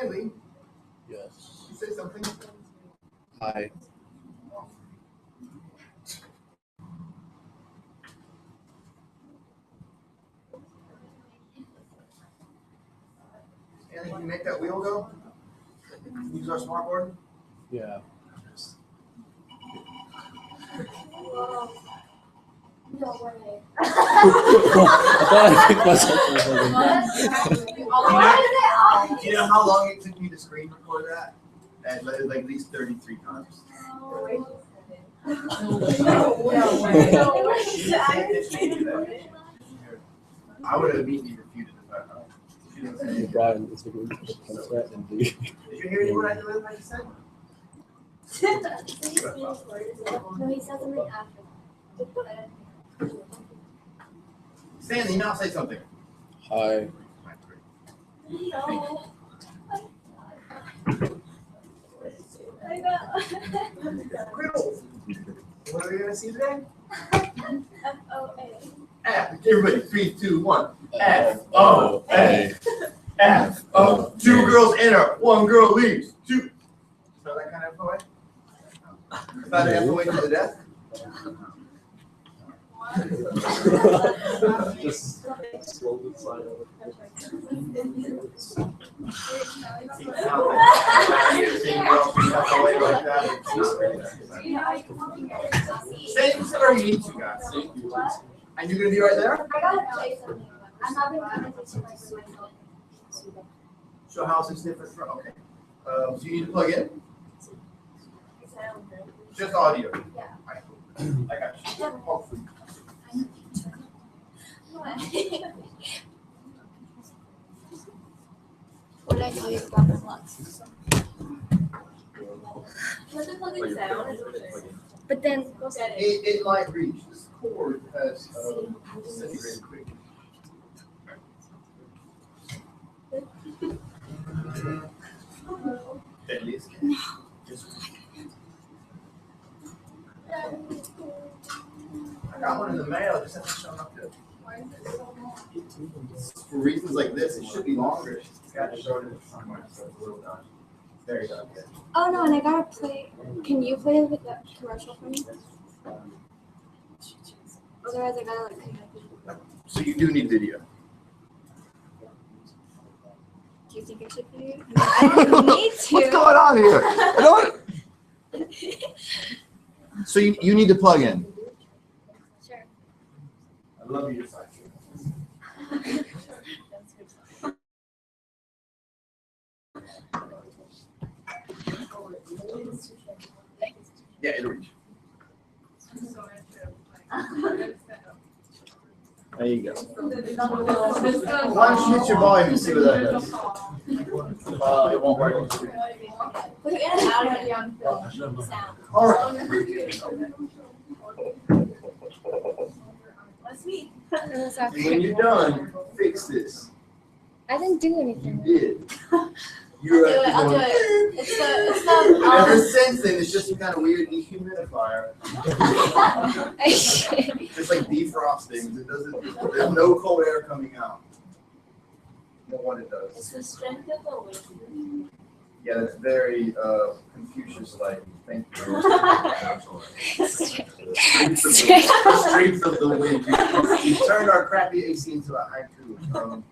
Stanley, Yes. you say something? Hi. Stanley, can you make that wheel go? Use our smartboard? Yeah. Whoa. No way. I thought I picked myself up. Do you know how long it took me to screen record that? At least 33 times. No way. I would have immediately refuted if I know. Brian, it's like we just that and do. Did you hear what I just said? No, he said something after. Stanley, now say something. Hi. No. I got. Riddle. What are we gonna see today? F-O-A. F. Everybody, 3, 2, 1. F-O-A. F-O. 2 girls enter, 1 girl leaves. 2. So that kind of FOA? Is that an FOA to the death? Just slowly slide over. Say where you need to, guys. And you're gonna be right there? I gotta say something. I'm having a conversation like with myself. So how is this different from, okay. So you need to plug in? Just audio? Yeah. I got you. Hopefully. What did I tell you about the flux? But then It might reach. This cord has disintegrated quickly. Deadliest cat. I got one in the mail, just hasn't shown up yet. For reasons like this, it should be longer. It's got to show it somewhere, so it's a little done. There you go. oh no, and I gotta play. Can you play with the commercial for me? Otherwise, I gotta like connect it. So you do need video. Do you think I should play it? I don't need to. What's going on here? I don't. So you need to plug in. Sure. I love your side. Yeah, it'll reach. There you go. Why don't you hit your volume and see what that does? It won't work. Put it in and out of the sound. All right. When you're done, fix this. I didn't do You anything. did. I'll do it. It's the Ever since then, it's just some kind of weird dehumidifier. It's like defrosting. It doesn't. There's no cold air coming out. No what it does. It's the strength of the wind. Yeah, that's very Confucius-like. Thank you. Strength of the wind. You turned our crappy AC into a haiku.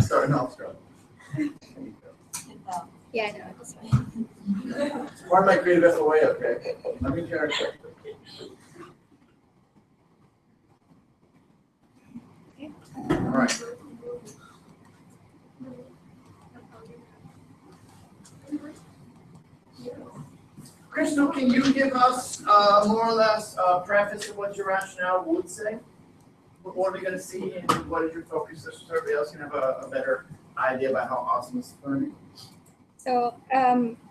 Starting off strong. Yeah, I know. It's fine. Part of my creative FOA, okay? Let me character. All right. Crystal, can you give us more or less a preface of what your rationale would say? What are we going to see and what is your focus so everybody else can have a better idea about how awesome this is going to be? So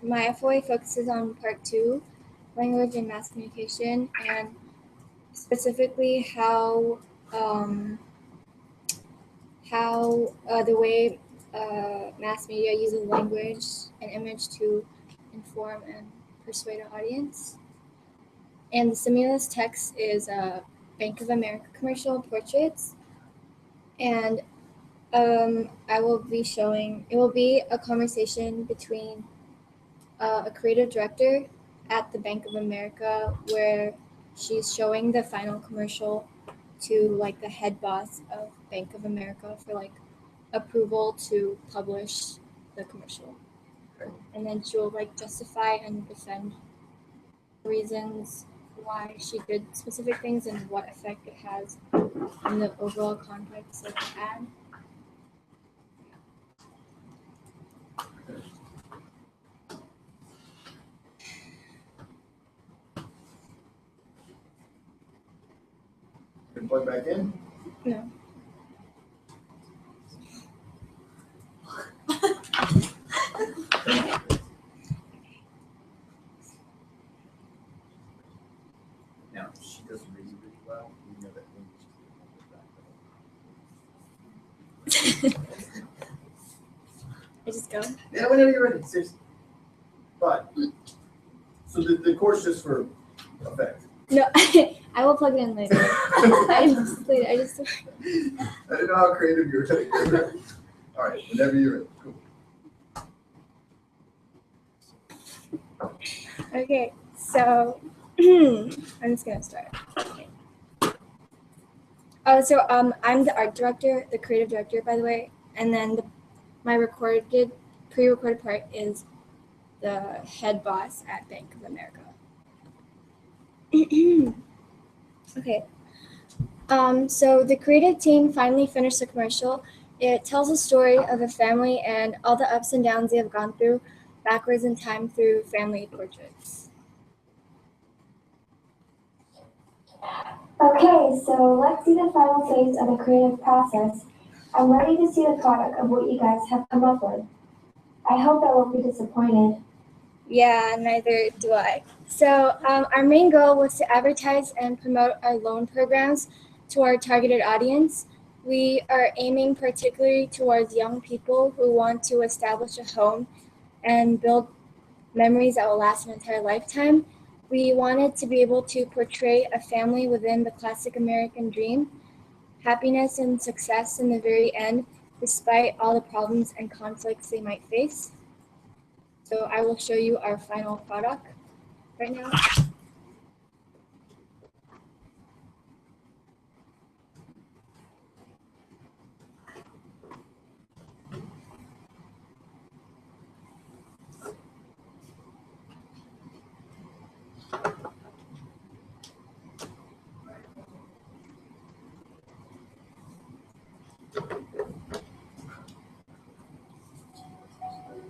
my FOA focuses on part 2, language and mass communication, and specifically how the way mass media uses language and image to inform and persuade an audience. And the stimulus text is Bank of America commercial portraits, and I will be showing. It will be a conversation between a creative director at the Bank of America where she's showing the final commercial to like the head boss of Bank of America for like approval to publish the commercial. Okay. And then she'll like justify and defend reasons why she did specific things and what effect it has in the overall context of the ad. Can plug back in? No. Now, she doesn't really well. We know that when I just go. Yeah, whenever you're ready, seriously. But, so the course just for effect. No, I will plug it in later. I just I don't know how creative you're getting. All right, whenever you're ready. Cool. Okay, so I'm just gonna start. Okay. I'm the art director, the creative director, by the way, and then my pre-recorded part is the head boss at Bank of America. Okay. So the creative team finally finished the commercial. It tells a story of a family and all the ups and downs they have gone through backwards in time through family portraits. Okay, so let's see the final phase of the creative process. I'm ready to see the product of what you guys have come up with. I hope I won't be disappointed. Yeah, neither do I. So our main goal was to advertise and promote our loan programs to our targeted audience. We are aiming particularly towards young people who want to establish a home and build memories that will last an entire lifetime. We wanted to be able to portray a family within the classic American dream, happiness and success in the very end, despite all the problems and conflicts they might face. So I will show you our final product right now.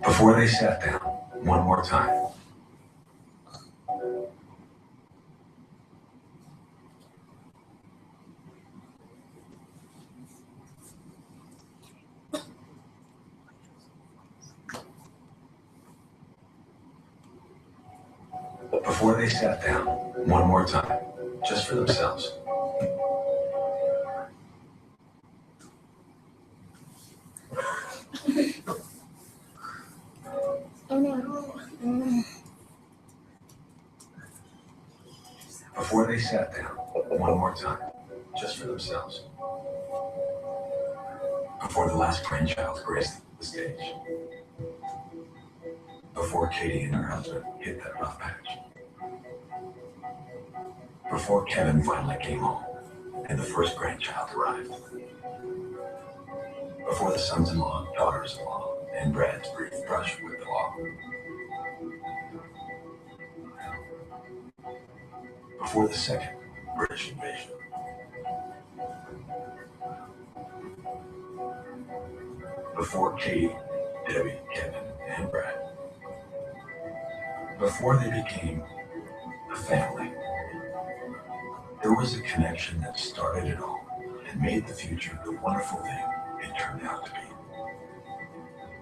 Before they sat down, one more time. Before they sat down, one more time, just for themselves. Oh no. Before they sat down, one more time, just for themselves. Before the last grandchild graced the stage. Before Katie and her husband hit that rough patch. Before Kevin finally came home and the first grandchild arrived. Before the sons-in-law, daughters-in-law, and Brad's brief brush with the law. Before the second British invasion. Before Katie, Debbie, Kevin, and Brad. Before they became a family, there was a connection that started it all and made the future the wonderful thing it turned out to be.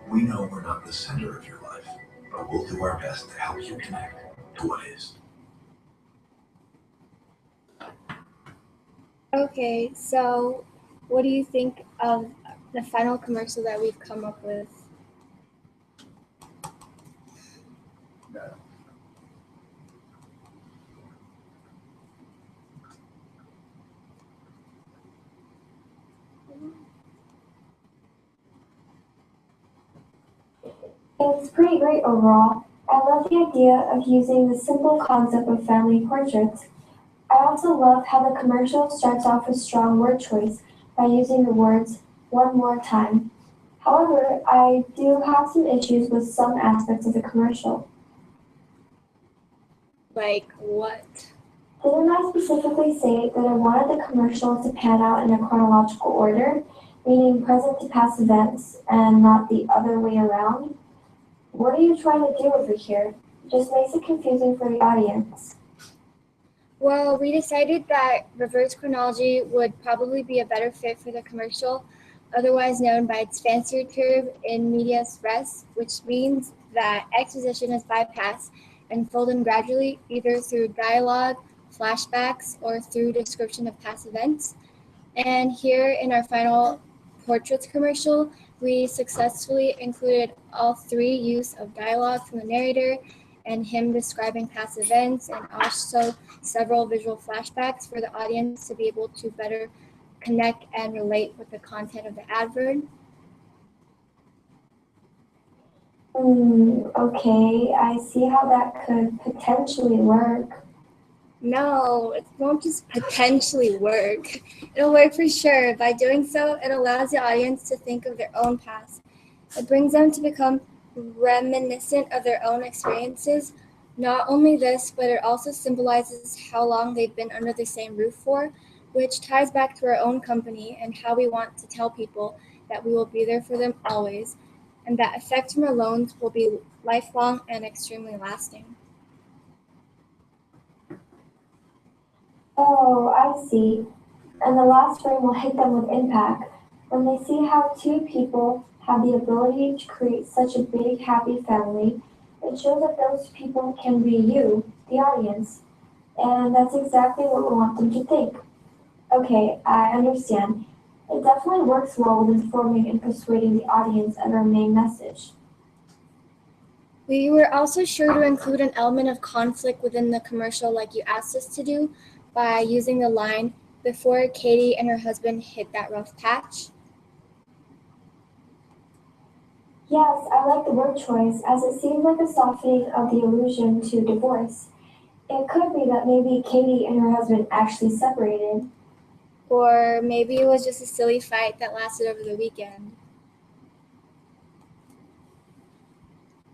We know we're not the center of your life, but we'll do our best to help you connect to what is. Okay, so what do you think of the final commercial that we've come up with? It's pretty great overall. I love the idea of using the simple concept of family portraits. I also love how the commercial starts off with strong word choice by using the words one more time. However, I do have some issues with some aspects of the commercial. Like what? Didn't I specifically say that I wanted the commercial to pan out in a chronological order, meaning present to past events and not the other way around? What are you trying to do over here? It just makes it confusing for the audience. Well, we decided that reverse chronology would probably be a better fit for the commercial, otherwise known by its fancier term in medias res, which means that exposition is bypassed and filled in gradually either through dialogue, flashbacks, or through description of past events. And here in our final portraits commercial, we successfully included all three use of dialogue from the narrator and him describing past events, and also several visual flashbacks for the audience to be able to better connect and relate with the content of the advert. Okay, I see how that could potentially work. No, it won't just potentially work. It'll work for sure. By doing so, it allows the audience to think of their own past. It brings them to become reminiscent of their own experiences. Not only this, but it also symbolizes how long they've been under the same roof for, which ties back to our own company and how we want to tell people that we will be there for them always, and that effect from our loans will be lifelong and extremely lasting. Oh, I see. And the last frame will hit them with impact when they see how two people have the ability to create such a big, happy family. It shows that those people can be you, the audience. And that's exactly what we want them to think. Okay, I understand. It definitely works well with informing and persuading the audience of our main message. We were also sure to include an element of conflict within the commercial like you asked us to do by using the line, "Before Katie and her husband hit that rough patch." Yes, I like the word choice as it seems like a softening of the allusion to divorce. It could be that maybe Katie and her husband actually separated. Or maybe it was just a silly fight that lasted over the weekend.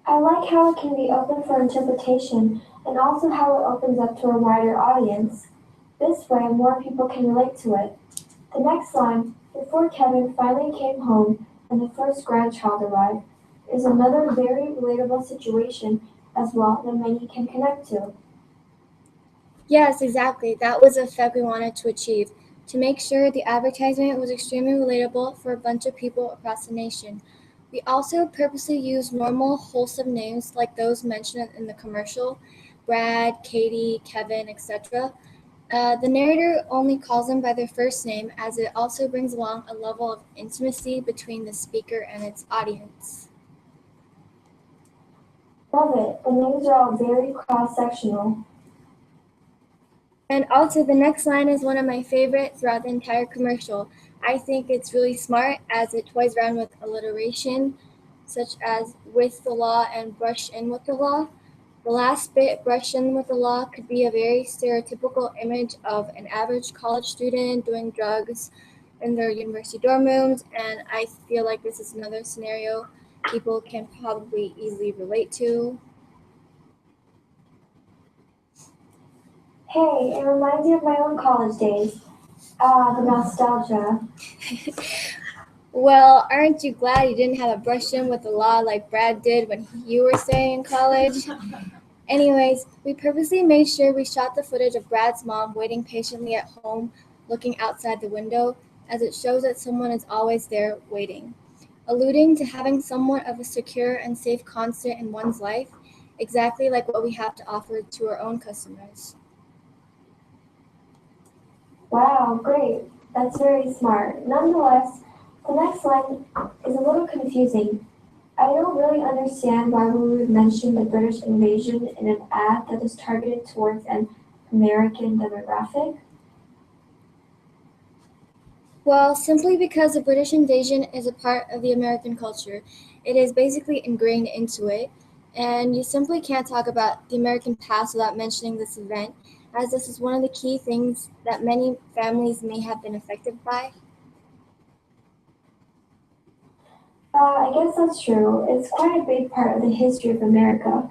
I like how it can be open for interpretation and also how it opens up to a wider audience. This way, more people can relate to it. The next line, before Kevin finally came home and the first grandchild arrived, is another very relatable situation as well that many can connect to. Yes, exactly. That was the effect we wanted to achieve, to make sure the advertisement was extremely relatable for a bunch of people across the nation. We also purposely used normal, wholesome names like those mentioned in the commercial, Brad, Katie, Kevin, etc. The narrator only calls them by their first name, as it also brings along a level of intimacy between the speaker and its audience. Love it. The names are all very cross-sectional. And also, the next line is one of my favorite throughout the entire commercial. I think it's really smart as it toys around with alliteration, such as with the law and brush in with the law. The last bit, brush in with the law, could be a very stereotypical image of an average college student doing drugs in their university dorm rooms, and I feel like this is another scenario people can probably easily relate to. Hey, it reminds me of my own college days. Ah, the nostalgia. Well, aren't you glad you didn't have a brush in with the law like Brad did when you were staying in college? Anyways, we purposely made sure we shot the footage of Brad's mom waiting patiently at home, looking outside the window, as it shows that someone is always there waiting, alluding to having somewhat of a secure and safe constant in one's life, exactly like what we have to offer to our own customers. Wow, great. That's very smart. Nonetheless, the next line is a little confusing. I don't really understand why we would mention the British invasion in an ad that is targeted towards an American demographic. Well, simply because the British invasion is a part of the American culture, It is basically ingrained into it, and you simply can't talk about the American past without mentioning this event, as this is one of the key things that many families may have been affected by. I guess that's true. It's quite a big part of the history of America.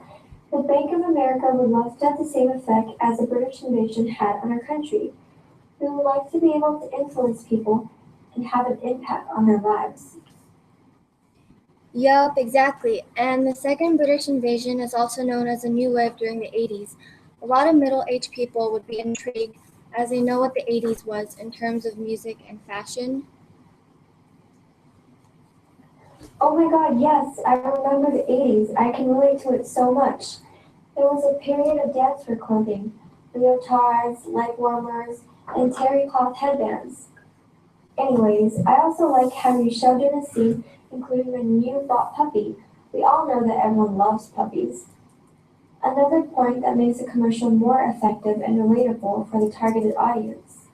The Bank of America would love to have the same effect as the British invasion had on our country. We would like to be able to influence people and have an impact on their lives. Yup, exactly. And the second British invasion is also known as the New Wave during the 80s. A lot of middle-aged people would be intrigued as they know what the 80s was in terms of music and fashion. Oh my god, yes, I remember the 80s. I can relate to it so much. There was a period of dance for clothing, leotards, leg warmers, and terry cloth headbands. Anyways, I also like how you showed in a scene including a new bought puppy. We all know that everyone loves puppies. Another point that makes a commercial more effective and relatable for the targeted audience.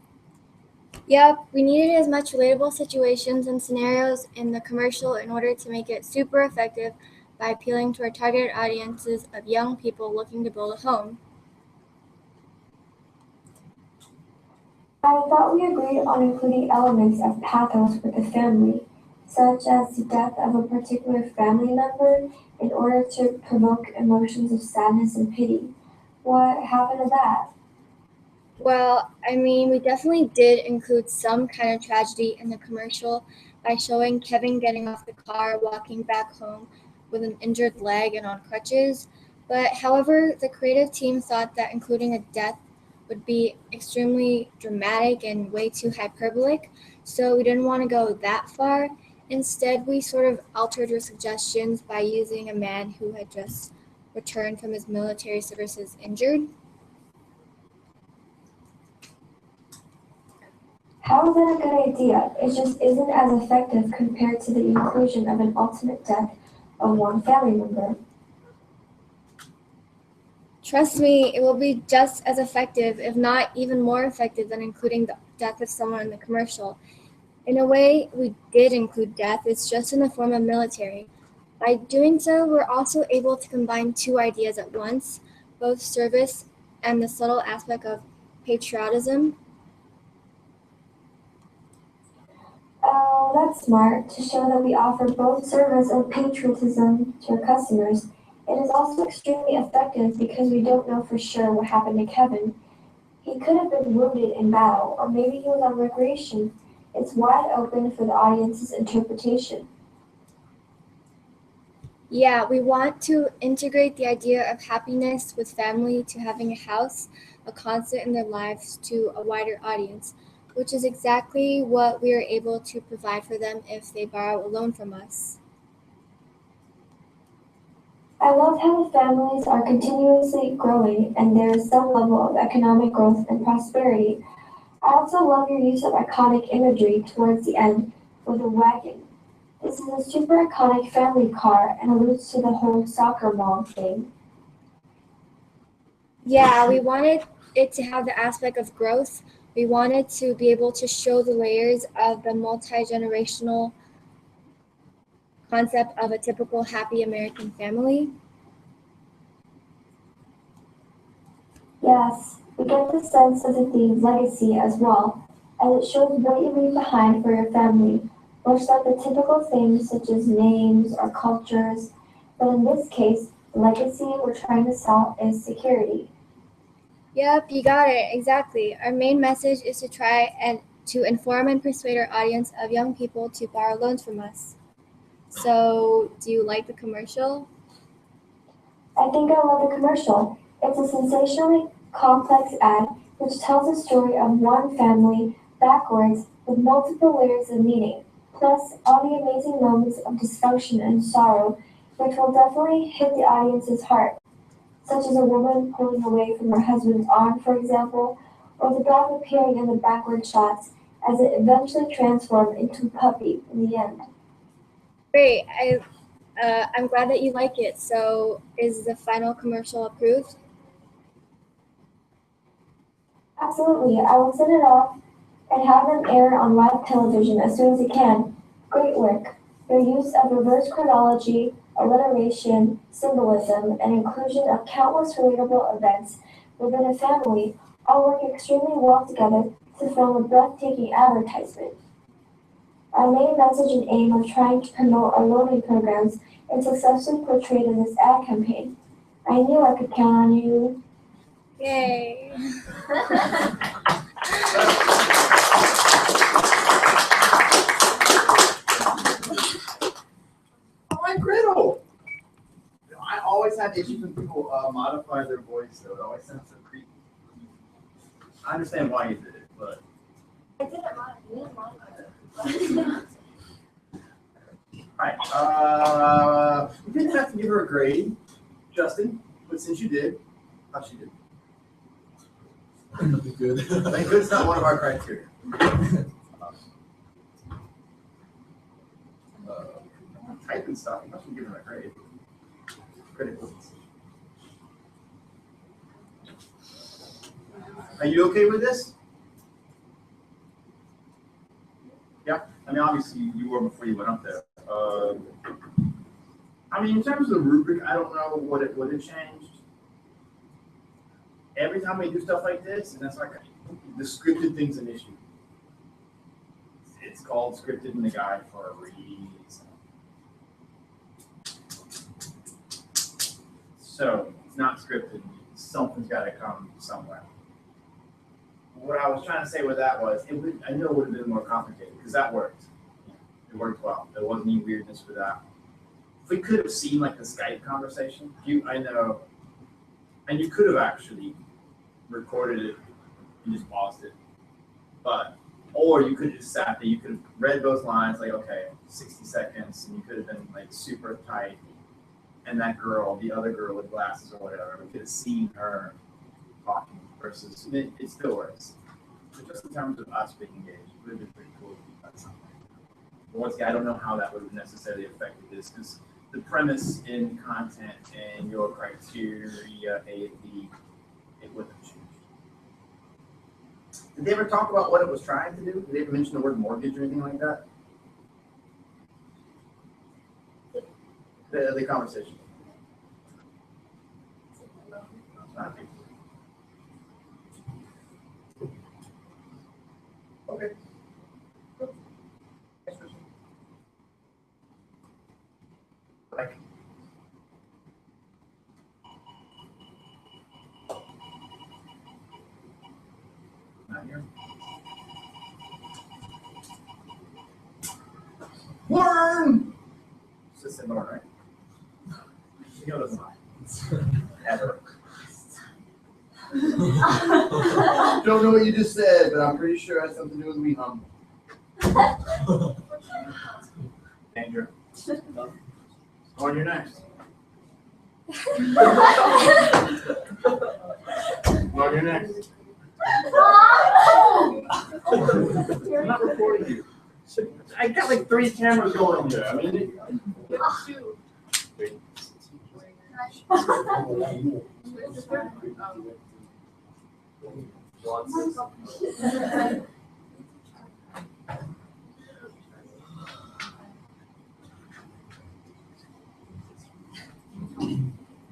Yep, we needed as much relatable situations and scenarios in the commercial in order to make it super effective by appealing to our targeted audiences of young people looking to build a home. I thought we agreed on including elements of pathos with the family, such as the death of a particular family member in order to provoke emotions of sadness and pity. What happened to that? Well, I mean, we definitely did include some kind of tragedy in the commercial by showing Kevin getting off the car, walking back home with an injured leg and on crutches. But however, the creative team thought that including a death would be extremely dramatic and way too hyperbolic, so we didn't want to go that far. Instead, we sort of altered our suggestions by using a man who had just returned from his military services injured. How is that a good idea? It just isn't as effective compared to the inclusion of an ultimate death of one family member. Trust me, it will be just as effective, if not even more effective, than including the death of someone in the commercial. In a way, we did include death, it's just in the form of military. By doing so, we're also able to combine two ideas at once, both service and the subtle aspect of patriotism. Oh, that's smart to show that we offer both service and patriotism to our customers. It is also extremely effective because we don't know for sure what happened to Kevin. He could have been wounded in battle, or maybe he was on recreation. It's wide open for the audience's interpretation. Yeah, we want to integrate the idea of happiness with family to having a house, a constant in their lives to a wider audience, which is exactly what we are able to provide for them if they borrow a loan from us. I love how the families are continuously growing and there is some level of economic growth and prosperity. I also love your use of iconic imagery towards the end with a wagon. This is a super iconic family car and alludes to the whole soccer mom thing. Yeah, we wanted it to have the aspect of growth. We wanted to be able to show the layers of the multi-generational concept of a typical happy American family. Yes, we get the sense of the theme legacy as well, as it shows what you leave behind for your family, much like the typical things such as names or cultures, but in this case, the legacy we're trying to sell is security. Yep, you got it, exactly. Our main message is to try and to inform and persuade our audience of young people to borrow loans from us. So, do you like the commercial? I think I love the commercial. It's a sensationally complex ad which tells the story of one family backwards with multiple layers of meaning, plus all the amazing moments of dysfunction and sorrow, which will definitely hit the audience's heart, such as a woman pulling away from her husband's arm, for example, or the dog appearing in the backward shots as it eventually transformed into a puppy in the end. Great. I'm glad that you like it. So, is the final commercial approved? Absolutely, I will send it off and have them air on live television as soon as it can. Great work. Their use of reverse chronology, alliteration, symbolism, and inclusion of countless relatable events within a family all work extremely well together to film a breathtaking advertisement. Our main message and aim of trying to promote our learning programs is successfully portrayed in this ad campaign. I knew I could count on you. Yay. Oh, my griddle. You know, I always have issues when people modify their voice, though. It always sounds so creepy. I understand why you did it, but I didn't modify it. alright. You didn't have to give her a grade, Justin, but since you did, how she did. Good. Thank goodness not one of our criteria. Typing stuff, you must be giving her a grade. Critical. Are you okay with this? Yeah, I mean, obviously you were before you went up there. I mean, in terms of the rubric, I don't know what it would have changed. Every time we do stuff like this, and that's like the scripted thing's an issue. It's called scripted in the guide for a reason. So it's not scripted. Something's got to come somewhere. What I was trying to say with that was, I know it would have been more complicated because that worked. It worked well. There wasn't any weirdness for that. If we could have seen like the Skype conversation, I know, and you could have actually recorded it and just paused it. Or you could have just sat there, you could have read both lines, like, okay, 60 seconds, and you could have been like super tight. And that girl, the other girl with glasses or whatever, we could have seen her talking versus, it still works. But just in terms of us being engaged, it would have been pretty cool if we done something. But once again, I don't know how that would have necessarily affected this, because the premise in content and your criteria, A and B, it wouldn't have changed. Did they ever talk about what it was trying to do? Did they ever mention the word mortgage or anything like that? The conversation. Okay. Like. Not here. Worm! It's just in order, right? You know that's not. Ever. Don't know what you just said, but I'm pretty sure it has something to do with me humble. Danger. On your next. On your next. I'm not recording you. I got like 3 cameras going here. I mean,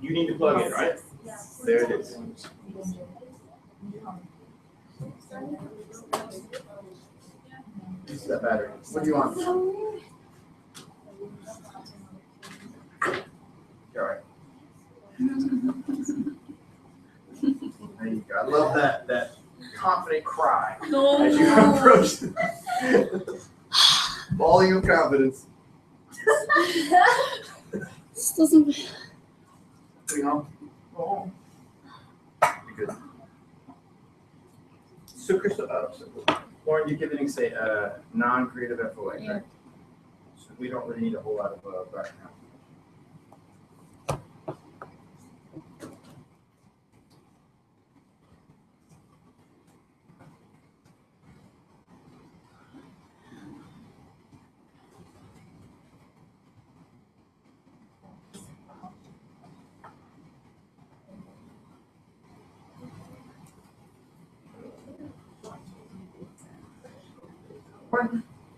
you need to plug in, right? There it is. Use that battery. What do you want? All right. There you go. I love that confident cry as you approach. Volume of confidence. This doesn't. You know? Oh. You're good. So, Crystal, Lauren, you're giving us a non-creative FOA, Yeah. right? So we don't really need a whole lot of background.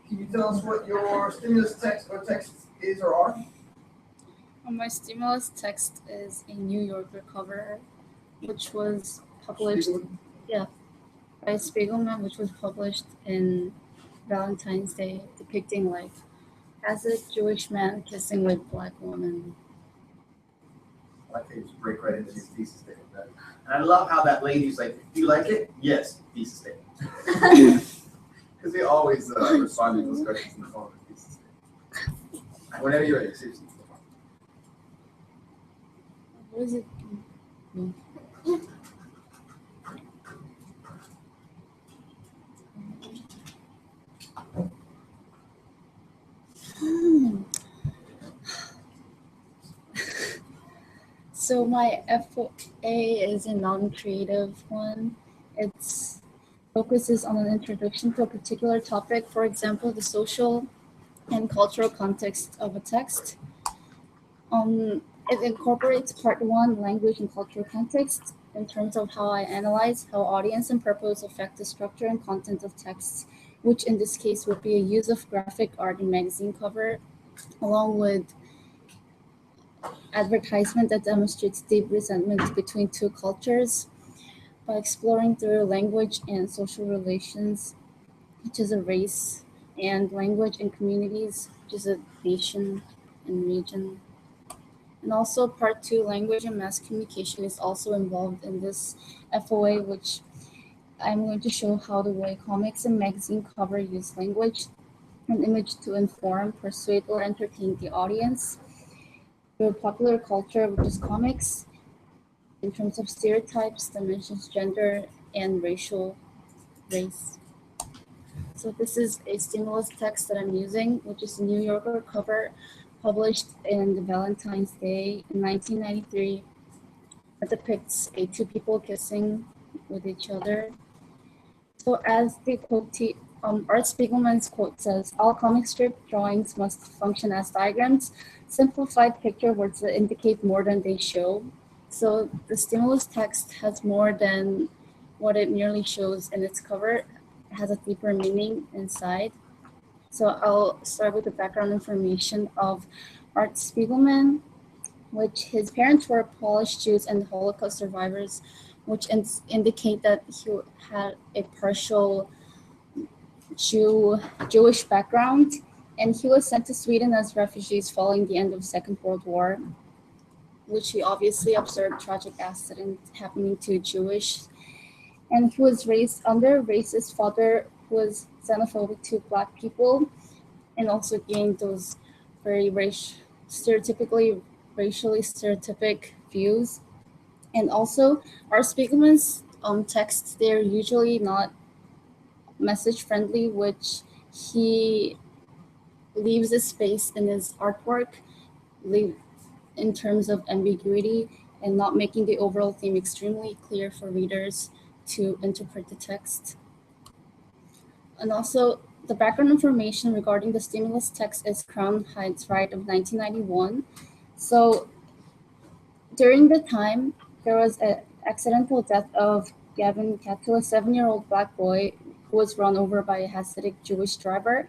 Can you Can you tell us what your stimulus text or text is or are? My stimulus text is a New Yorker cover, which was published by Spiegelman, which was published in Valentine's Day, depicting like as a Jewish man kissing with black woman. I think you just break right into his thesis statement. And I love how that lady's like, do you like it? Yes, thesis statement. Because they always respond to those questions in the form of a thesis statement. Whenever you're ready, seriously. What is it? So my FOA is a non-creative one. It focuses on an introduction to a particular topic, for example, the social and cultural context of a text. It incorporates part one, language and cultural context, in terms of how I analyze how audience and purpose affect the structure and content of texts, which in this case would be a use of graphic art and magazine cover, along with advertisement that demonstrates deep resentment between two cultures by exploring through language and social relations, which is a race, and language and communities, which is a nation and region. And also part two, language and mass communication, is also involved in this FOA, which I'm going to show how the way comics and magazine cover use language and image to inform, persuade, or entertain the audience through popular culture, which is comics, in terms of stereotypes, dimensions, gender, and race. So this is a stimulus text that I'm using, which is a New Yorker cover published in the Valentine's Day in 1993. That depicts two people kissing with each other. So as the quote, Art Spiegelman's quote says, all comic strip drawings must function as diagrams, simplified picture words that indicate more than they show. So the stimulus text has more than what it merely shows in its cover. It has a deeper meaning inside. So I'll start with the background information of Art Spiegelman, which his parents were Polish Jews and Holocaust survivors, which indicate that he had a partial Jewish background, and he was sent to Sweden as refugees following the end of the Second World War, which he obviously observed tragic accident happening to Jewish. And he was raised under a racist father who was xenophobic to Black people, and also gained those very racially stereotypic views. And also, Art Spiegelman's texts, they're usually not message friendly, which he leaves a space in his artwork in terms of ambiguity and not making the overall theme extremely clear for readers to interpret the text. And also, the background information regarding the stimulus text is Crown Heights Riot of 1991. So during the time, there was an accidental death of Gavin Cato, a 7-year-old Black boy who was run over by a Hasidic Jewish driver.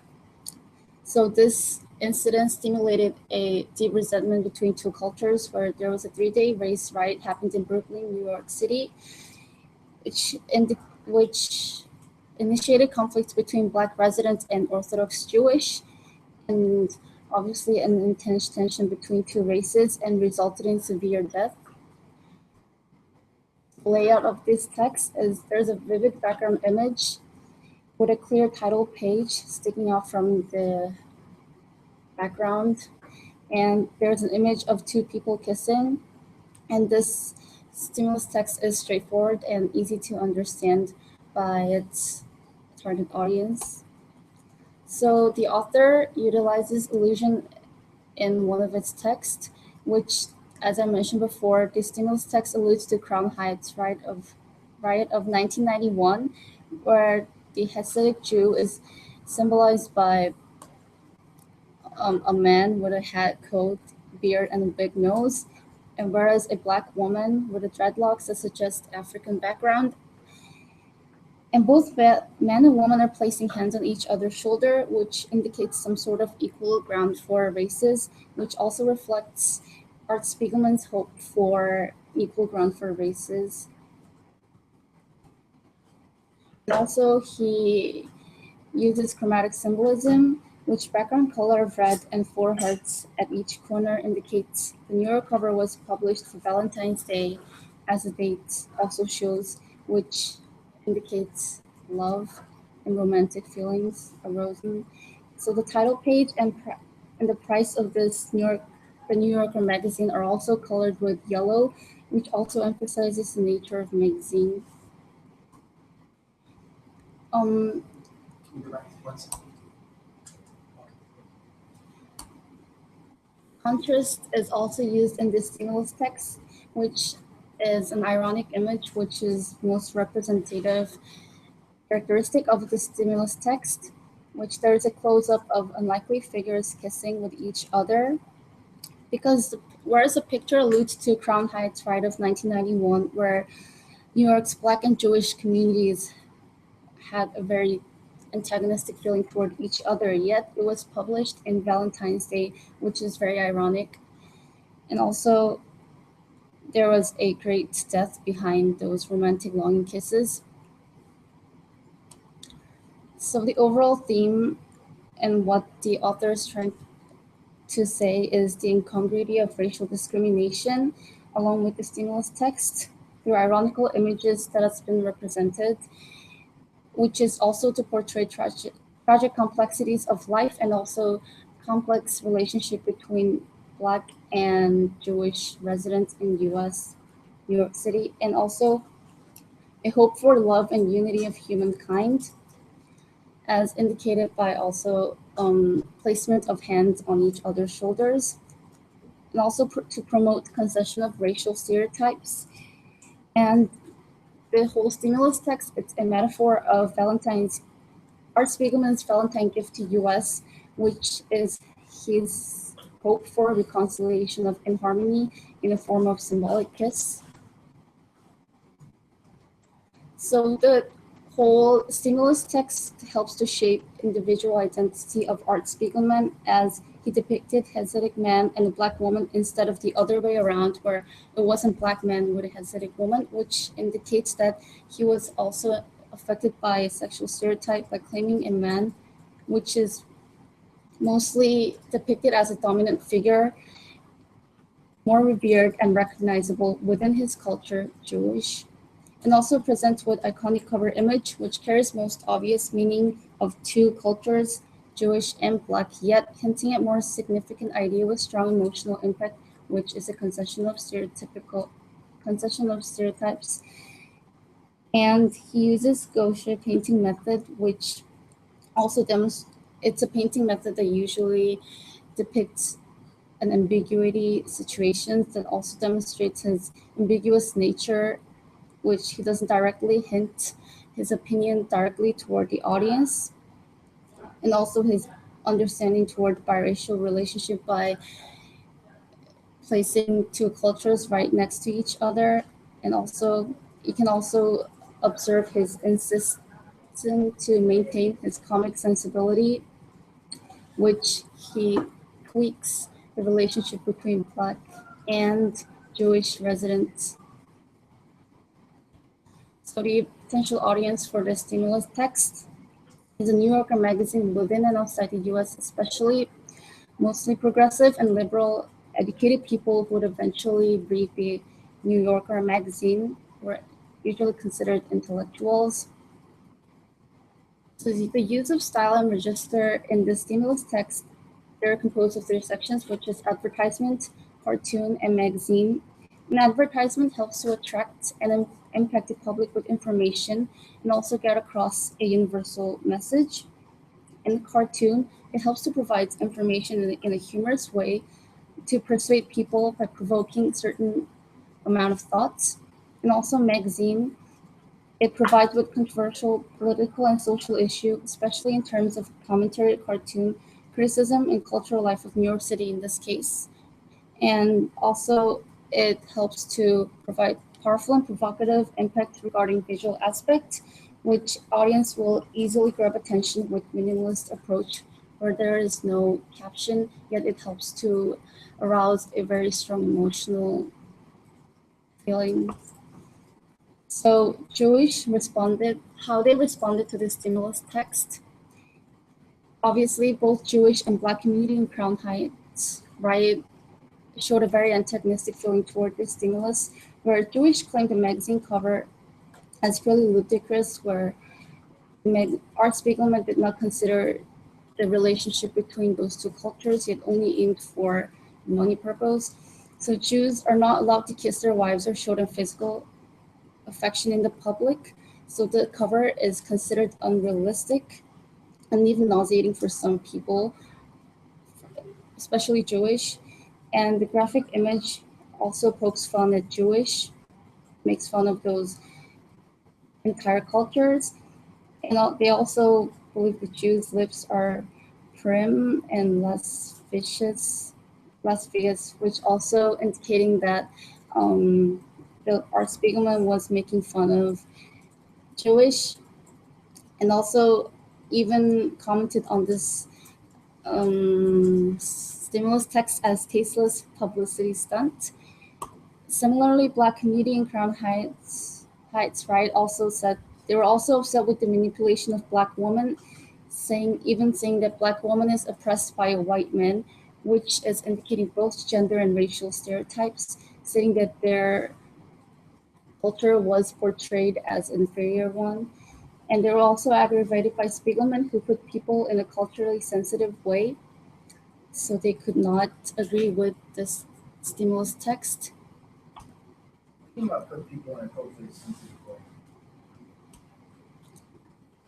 So this incident stimulated a deep resentment between two cultures, where there was a 3-day race riot happened in Brooklyn, New York City, which initiated conflicts between Black residents and Orthodox Jewish, and obviously an intense tension between two races, and resulted in severe death. The layout of this text is there's a vivid background image with a clear title page sticking out from the background, and there's an image of two people kissing, and this stimulus text is straightforward and easy to understand by its target audience. So the author utilizes illusion in one of its texts, which, as I mentioned before, the stimulus text alludes to Crown Heights riot of 1991, where the Hasidic Jew is symbolized by a man with a hat, coat, beard, and a big nose, and whereas a Black woman with a dreadlocks that suggest African background And both man and woman are placing hands on each other's shoulder, which indicates some sort of equal ground for races, which also reflects Art Spiegelman's hope for equal ground for races. And also, he uses chromatic symbolism, which background color of red and 4 hearts at each corner indicates the New York cover was published for Valentine's Day, as the date also shows, which indicates love and romantic feelings arousing. So the title page and the price of this the New Yorker magazine are also colored with yellow, which also emphasizes the nature of the magazine. Can you go back one second? Contrast is also used in the stimulus text, which is an ironic image, which is most representative characteristic of the stimulus text, which there is a close-up of unlikely figures kissing with each other. Because whereas the picture alludes to Crown Heights riot of 1991, where New York's Black and Jewish communities had a very antagonistic feeling toward each other, yet it was published in Valentine's Day, which is very ironic. And also, there was a great death behind those romantic longing kisses. So the overall theme and what the author is trying to say is the incongruity of racial discrimination, along with the stimulus text, through ironical images that has been represented, which is also to portray tragic complexities of life and also complex relationship between Black and Jewish residents in U.S., New York City, and also a hope for love and unity of humankind, as indicated by also placement of hands on each other's shoulders, and also to promote concession of racial stereotypes. And the whole stimulus text, it's a metaphor of Art Spiegelman's Valentine gift to US, which is his hope for reconciliation of inharmony in a form of symbolic kiss. So the whole stimulus text helps to shape individual identity of Art Spiegelman, as he depicted Hasidic man and a Black woman instead of the other way around, where it wasn't Black man with a Hasidic woman, which indicates that he was also affected by a sexual stereotype by claiming a man, which is mostly depicted as a dominant figure, more revered and recognizable within his culture, Jewish, and also presents with iconic cover image, which carries most obvious meaning of 2 cultures, Jewish and Black, yet hinting at more significant idea with strong emotional impact, which is a concession of stereotypes. And he uses gouache painting method, which also it's a painting method that usually depicts an ambiguity situation that also demonstrates his ambiguous nature, which he doesn't directly hint his opinion directly toward the audience, and also his understanding toward biracial relationship by placing 2 cultures right next to each other. And also, you can also observe his insistence to maintain his comic sensibility, which he tweaks the relationship between Black and Jewish residents. So the potential audience for the stimulus text is a New Yorker magazine within and outside the US, especially mostly progressive and liberal educated people who would eventually read the New Yorker magazine, were usually considered intellectuals. So the use of style and register in the stimulus text, they're composed of 3 sections, which is advertisement, cartoon, and magazine. An advertisement helps to attract and impact the public with information and also get across a universal message. In the cartoon, it helps to provide information in a humorous way to persuade people by provoking certain amount of thoughts. And also magazine, it provides with controversial political and social issue, especially in terms of commentary, cartoon, criticism, and cultural life of New York City in this case. And also it helps to provide powerful and provocative impact regarding visual aspect, which audience will easily grab attention with minimalist approach where there is no caption, yet it helps to arouse a very strong emotional feeling. So how they responded to the stimulus text. Obviously, both Jewish and Black community in Crown Heights riot showed a very antagonistic feeling toward the stimulus, where Jewish claimed the magazine cover as really ludicrous, where Art Spiegelman did not consider the relationship between those two cultures, yet only aimed for money purpose. So Jews are not allowed to kiss their wives or show them physical affection in the public. So the cover is considered unrealistic and even nauseating for some people, especially Jewish. And the graphic image also pokes fun at Jewish, makes fun of those entire cultures. And they also believe the Jews' lips are prim and lascivious, which also indicating that the Art Spiegelman was making fun of Jewish, and also even commented on this stimulus text as tasteless publicity stunt. Similarly, Black community in Crown Heights right also said they were also upset with the manipulation of Black women, saying that Black woman is oppressed by a white man, which is indicating both gender and racial stereotypes, saying that their culture was portrayed as inferior one. And they were also aggravated by Spiegelman, who put people in a culturally sensitive way, so they could not agree with this stimulus text. Think about putting people in a culturally sensitive way.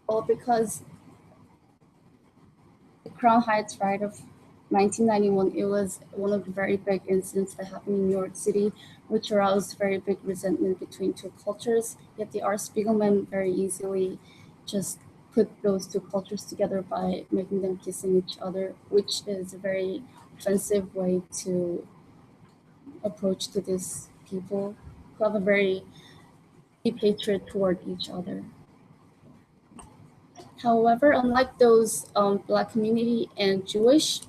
Well, because the Crown Heights riot of 1991, it was one of the very big incidents that happened in New York City, which aroused very big resentment between two cultures. Yet the Art Spiegelman very easily just put those two cultures together by making them kissing each other, which is a very offensive way to approach to these people who have a very deep hatred toward each other. However, unlike those Black community and Jewish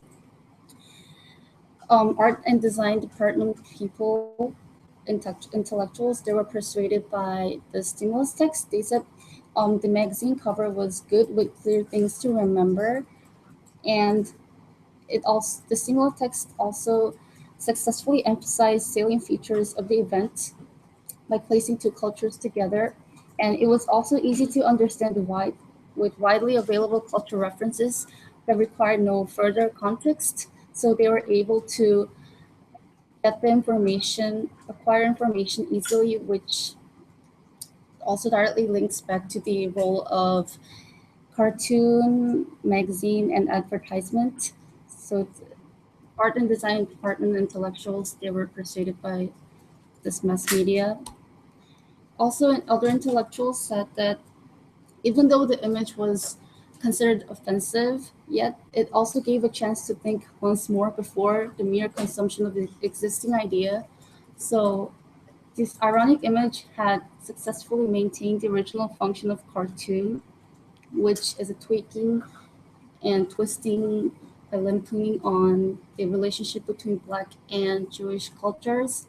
art and design department people, intellectuals, they were persuaded by the stimulus text. They said the magazine cover was good with clear things to remember, and the stimulus text also successfully emphasized salient features of the event by placing two cultures together, and it was also easy to understand with widely available cultural references that required no further context. So they were able to get the information, acquire information easily, which also directly links back to the role of cartoon, magazine, and advertisement. So art and design department intellectuals, they were persuaded by this mass media. Also, other intellectuals said that even though the image was considered offensive, yet it also gave a chance to think once more before the mere consumption of the existing idea. So this ironic image had successfully maintained the original function of cartoon, which is a tweaking and twisting, a lampooning on the relationship between Black and Jewish cultures,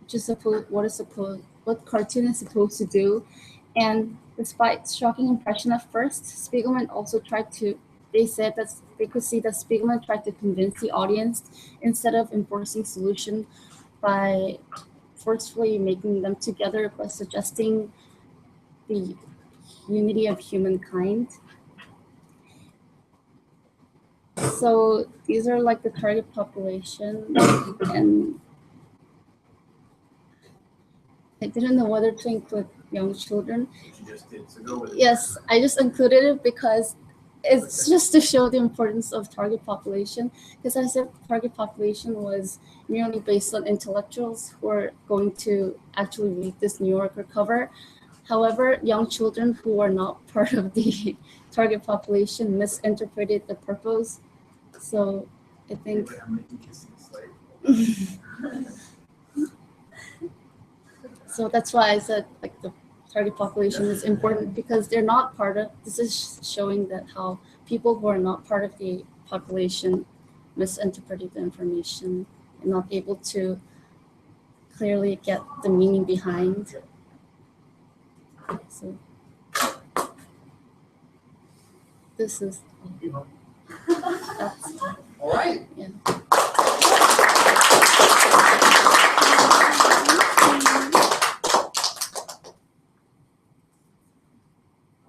which is what cartoon is supposed to do. And despite shocking impression at first, Spiegelman also they said that they could see that Spiegelman tried to convince the audience instead of enforcing solution by forcefully making them together by suggesting the unity of humankind. So these are like the target population, and I didn't know whether to include young children. You just did, so go with it. Yes, I just included it because it's just to show the importance of target population. Because I said target population was merely based on intellectuals who are going to actually read this New Yorker cover. However, young children who are not part of the target population misinterpreted the purpose. So I think I'm making kissing a slave. so that's why I said like the target population is important because they're not part of, this is showing that how people who are not part of the population misinterpreted the information and not able to clearly get the meaning behind. So this is, that's, All right. yeah.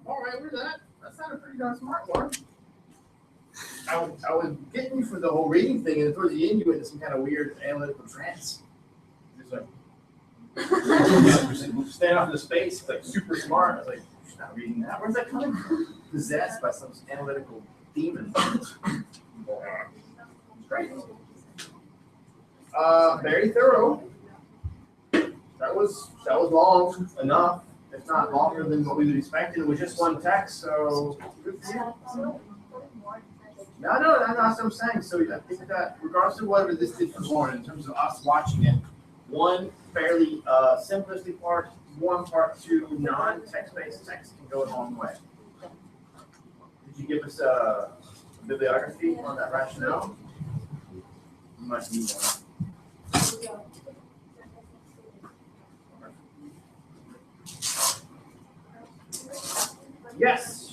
All right with that. That sounded pretty darn smart, Lauren. I was getting you for the whole reading thing, and towards the end, you went into some kind of weird analytical trance. Just like, stand off into space, like super smart. I was like, she's not reading that. Where's that coming from? Possessed by some analytical demon. Great. Very thorough. That was long enough, if not longer than what we would expect. It was just one text, so good for you. No, that's what I'm saying. So I think that regardless of whatever this did for Lauren, in terms of us watching it, one fairly simplistic part, one part two non-text-based text can go a long way. Did you give us a bibliography on that rationale? You might need one. Yes.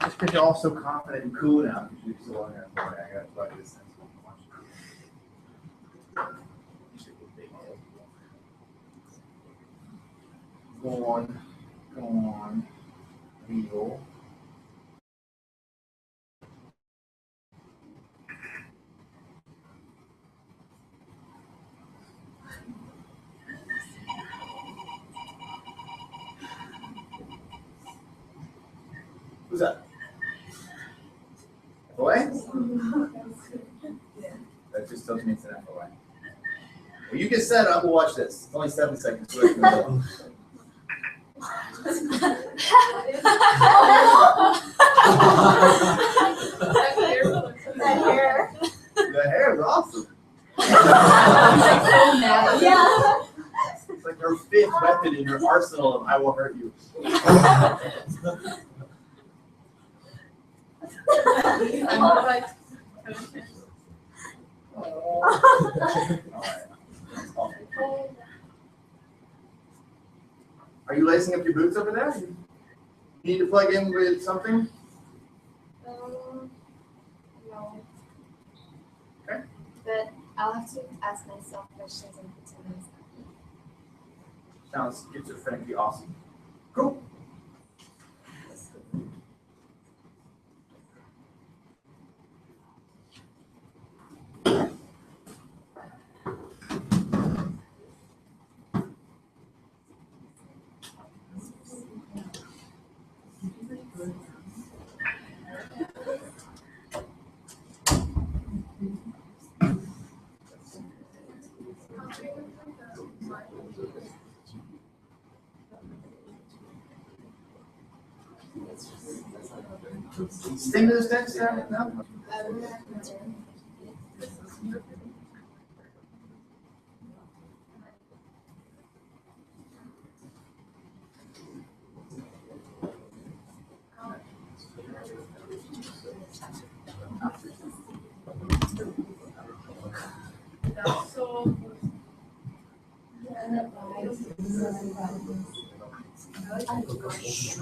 Just because you're all so confident and cool now, because you're so long I got to plug this in. Go on, wheel. Who's that? FOA? That just tells me it's an FOA. Well, you get set up, we'll watch this. It's only 7 seconds. So the hair is awesome. Yeah. It's like her fifth weapon in her arsenal of I will hurt you. Are you lacing up your boots over there? You need to plug in with something? No. Okay. But I'll have to ask myself questions and pretend I'm Sounds schizophrenically awesome. Cool. Stimulus text? No?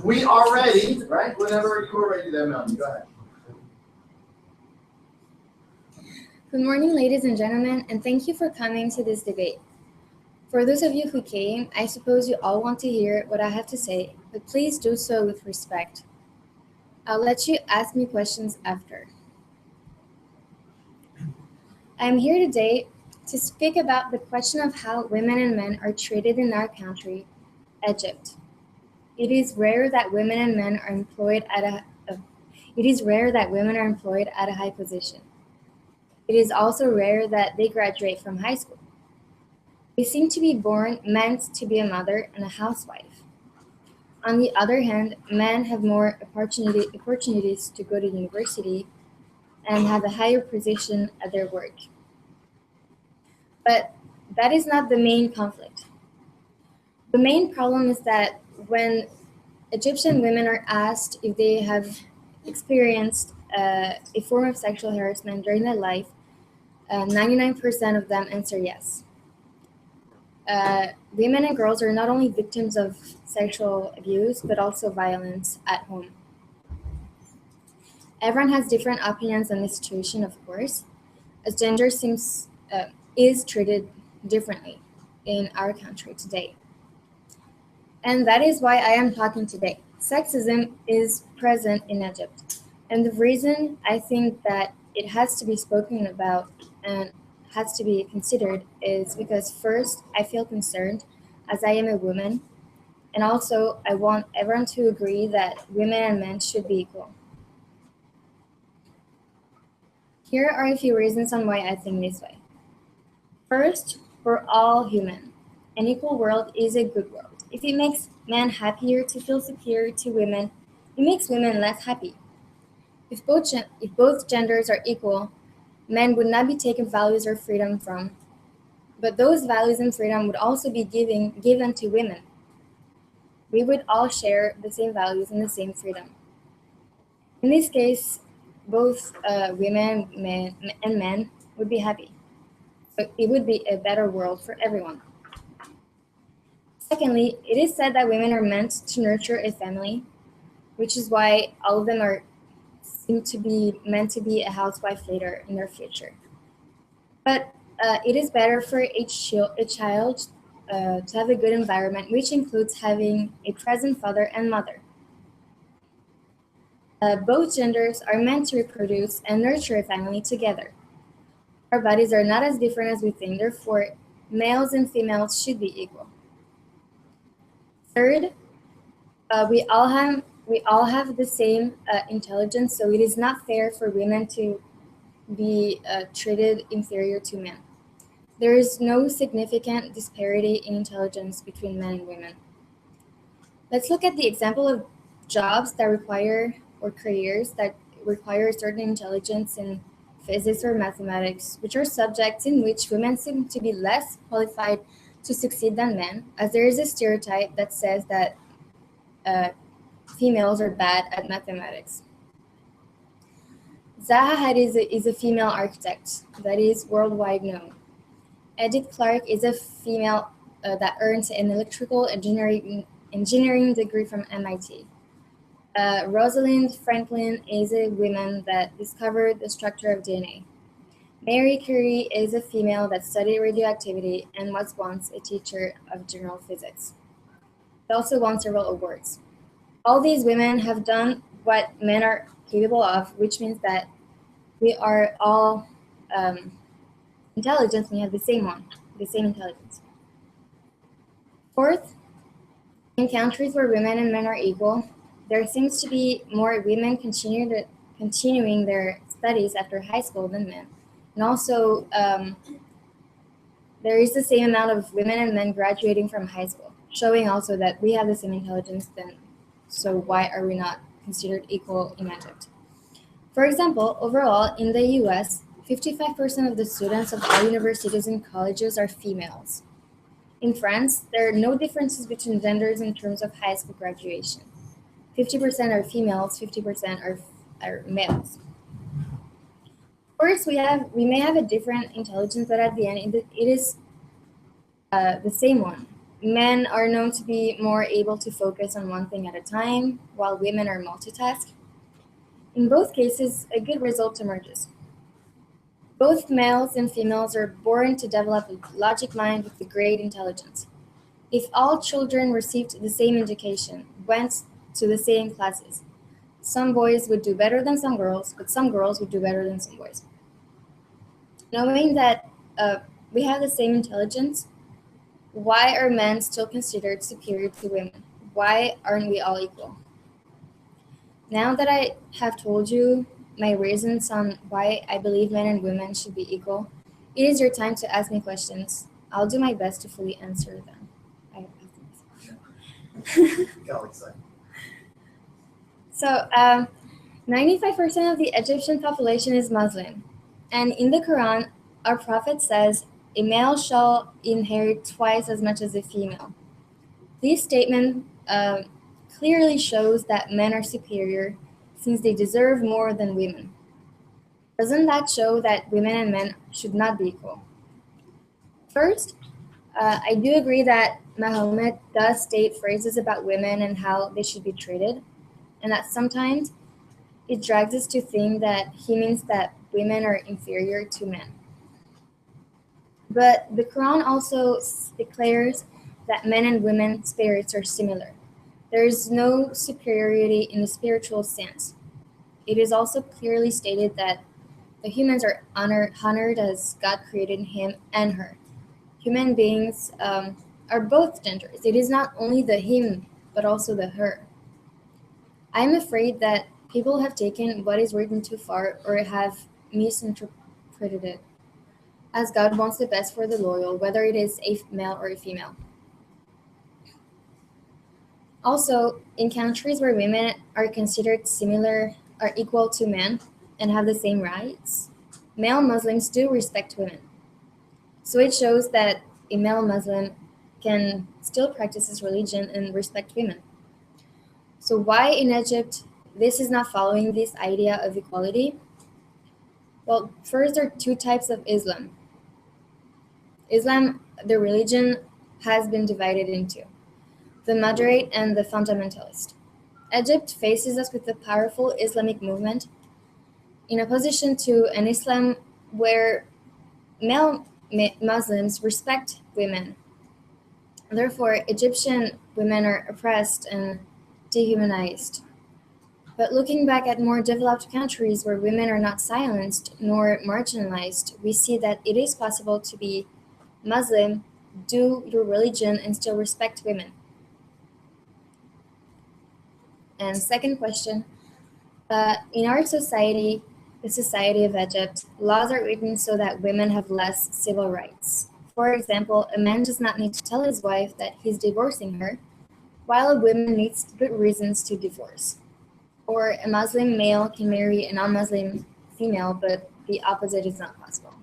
We are ready, right? Whenever you're ready, then Melanie, go ahead. Good morning, ladies and gentlemen, and thank you for coming to this debate. For those of you who came, I suppose you all want to hear what I have to say, but please do so with respect. I'll let you ask me questions after. I'm here today to speak about the question of how women and men are treated in our country, Egypt. It is rare that women and men are employed at a high position. It is also rare that they graduate from high school. They seem to be born meant to be a mother and a housewife. On the other hand, men have more opportunities to go to university and have a higher position at their work. But that is not the main conflict. The main problem is that when Egyptian women are asked if they have experienced a form of sexual harassment during their life, 99% of them answer yes. Women and girls are not only victims of sexual abuse, but also violence at home. Everyone has different opinions on this situation, of course, as gender is treated differently in our country today. And that is why I am talking today. Sexism is present in Egypt. And the reason I think that it has to be spoken about and has to be considered is because first, I feel concerned as I am a woman. And also, I want everyone to agree that women and men should be equal. Here are a few reasons on why I think this way. First, we're all human. An equal world is a good world. If it makes men happier to feel superior to women, it makes women less happy. If both genders are equal, men would not be taken values or freedom from, but those values and freedom would also be given to women. We would all share the same values and the same freedom. In this case, both women and men would be happy. So it would be a better world for everyone. Secondly, it is said that women are meant to nurture a family, which is why all of them seem to be meant to be a housewife later in their future. But it is better for a child to have a good environment, which includes having a present father and mother. Both genders are meant to reproduce and nurture a family together. Our bodies are not as different as we think, therefore, males and females should be equal. Third, we all have the same intelligence, so it is not fair for women to be treated inferior to men. There is no significant disparity in intelligence between men and women. Let's look at the example of jobs that require, or careers that require a certain intelligence in physics or mathematics, which are subjects in which women seem to be less qualified to succeed than men, as there is a stereotype that says that females are bad at mathematics. Zaha Hadid is a female architect that is worldwide known. Edith Clark is a female that earns an electrical engineering degree from MIT. Rosalind Franklin is a woman that discovered the structure of DNA. Mary Curie is a female that studied radioactivity and was once a teacher of general physics. She also won several awards. All these women have done what men are capable of, which means that we are all intelligent. We have the same intelligence. Fourth, in countries where women and men are equal, there seems to be more women continuing their studies after high school than men. And also, there is the same amount of women and men graduating from high school, showing also that we have the same intelligence then. So why are we not considered equal in Egypt? For example, overall, in the US, 55% of the students of all universities and colleges are females. In France, there are no differences between genders in terms of high school graduation. 50% are females, 50% are males. First, we may have a different intelligence, but at the end, it is the same one. Men are known to be more able to focus on one thing at a time, while women are multitask. In both cases, a good result emerges. Both males and females are born to develop a logic mind with a great intelligence. If all children received the same education, went to the same classes, some boys would do better than some girls, but some girls would do better than some boys. Knowing that we have the same intelligence, why are men still considered superior to women? Why aren't we all equal? Now that I have told you my reasons on why I believe men and women should be equal, it is your time to ask me questions. I'll do my best to fully answer them. Got excited. So, 95% of the Egyptian population is Muslim. And in the Quran, our Prophet says, a male shall inherit twice as much as a female. This statement clearly shows that men are superior since they deserve more than women. Doesn't that show that women and men should not be equal? First, I do agree that Muhammad does state phrases about women and how they should be treated, and that sometimes it drags us to think that he means that women are inferior to men. But the Quran also declares that men and women's spirits are similar. There is no superiority in the spiritual sense. It is also clearly stated that the humans are honored as God created him and her. Human beings are both genders. It is not only the him, but also the her. I am afraid that people have taken what is written too far or have misinterpreted it, as God wants the best for the loyal, whether it is a male or a female. Also, in countries where women are considered similar or equal to men and have the same rights, male Muslims do respect women. So it shows that a male Muslim can still practice his religion and respect women. So why in Egypt this is not following this idea of equality? Well, first there are two types of Islam. Islam, the religion, has been divided into the moderate and the fundamentalist. Egypt faces us with a powerful Islamic movement in opposition to an Islam where male Muslims respect women. Therefore, Egyptian women are oppressed and dehumanized. But looking back at more developed countries where women are not silenced nor marginalized, we see that it is possible to be Muslim, do your religion, and still respect women. And second question, in our society, the society of Egypt, laws are written so that women have less civil rights. For example, a man does not need to tell his wife that he's divorcing her, while a woman needs good reasons to divorce. Or a Muslim male can marry a non-Muslim female, but the opposite is not possible.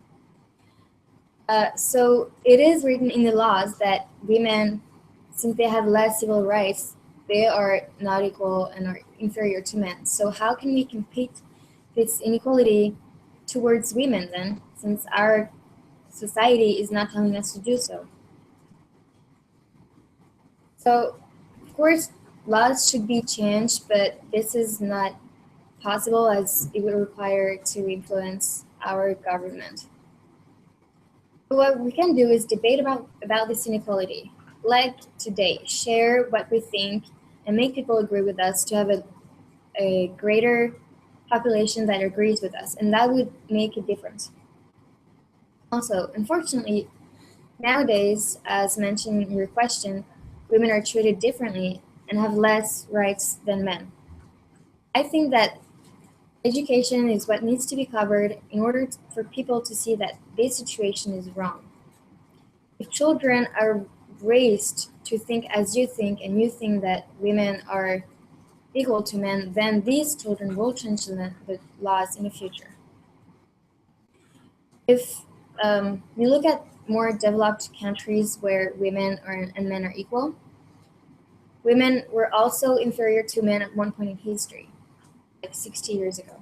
So it is written in the laws that women, since they have less civil rights, they are not equal and are inferior to men. So how can we compete this inequality towards women then, since our society is not telling us to do so? So, of course, laws should be changed, but this is not possible as it would require to influence our government. But what we can do is debate about this inequality. Like today, share what we think and make people agree with us to have a greater population that agrees with us, and that would make a difference. Also, unfortunately, nowadays, as mentioned in your question, women are treated differently and have less rights than men. I think that education is what needs to be covered in order for people to see that this situation is wrong. If children are raised to think as you think and you think that women are equal to men, then these children will change the laws in the future. If you look at more developed countries where women and men are equal, women were also inferior to men at one point in history, like 60 years ago,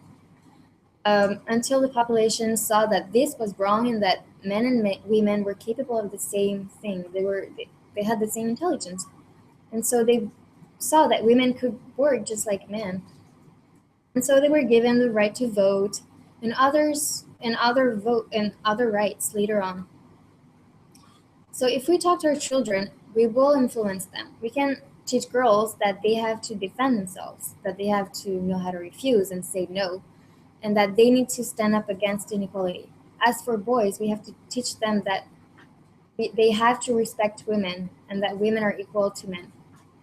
until the population saw that this was wrong and that men and women were capable of the same thing. They had the same intelligence, and so they saw that women could work just like men, and so they were given the right to vote and other rights later on. So if we talk to our children, we will influence them. We can teach girls that they have to defend themselves, that they have to know how to refuse and say no, and that they need to stand up against inequality. As for boys, we have to teach them that they have to respect women and that women are equal to men,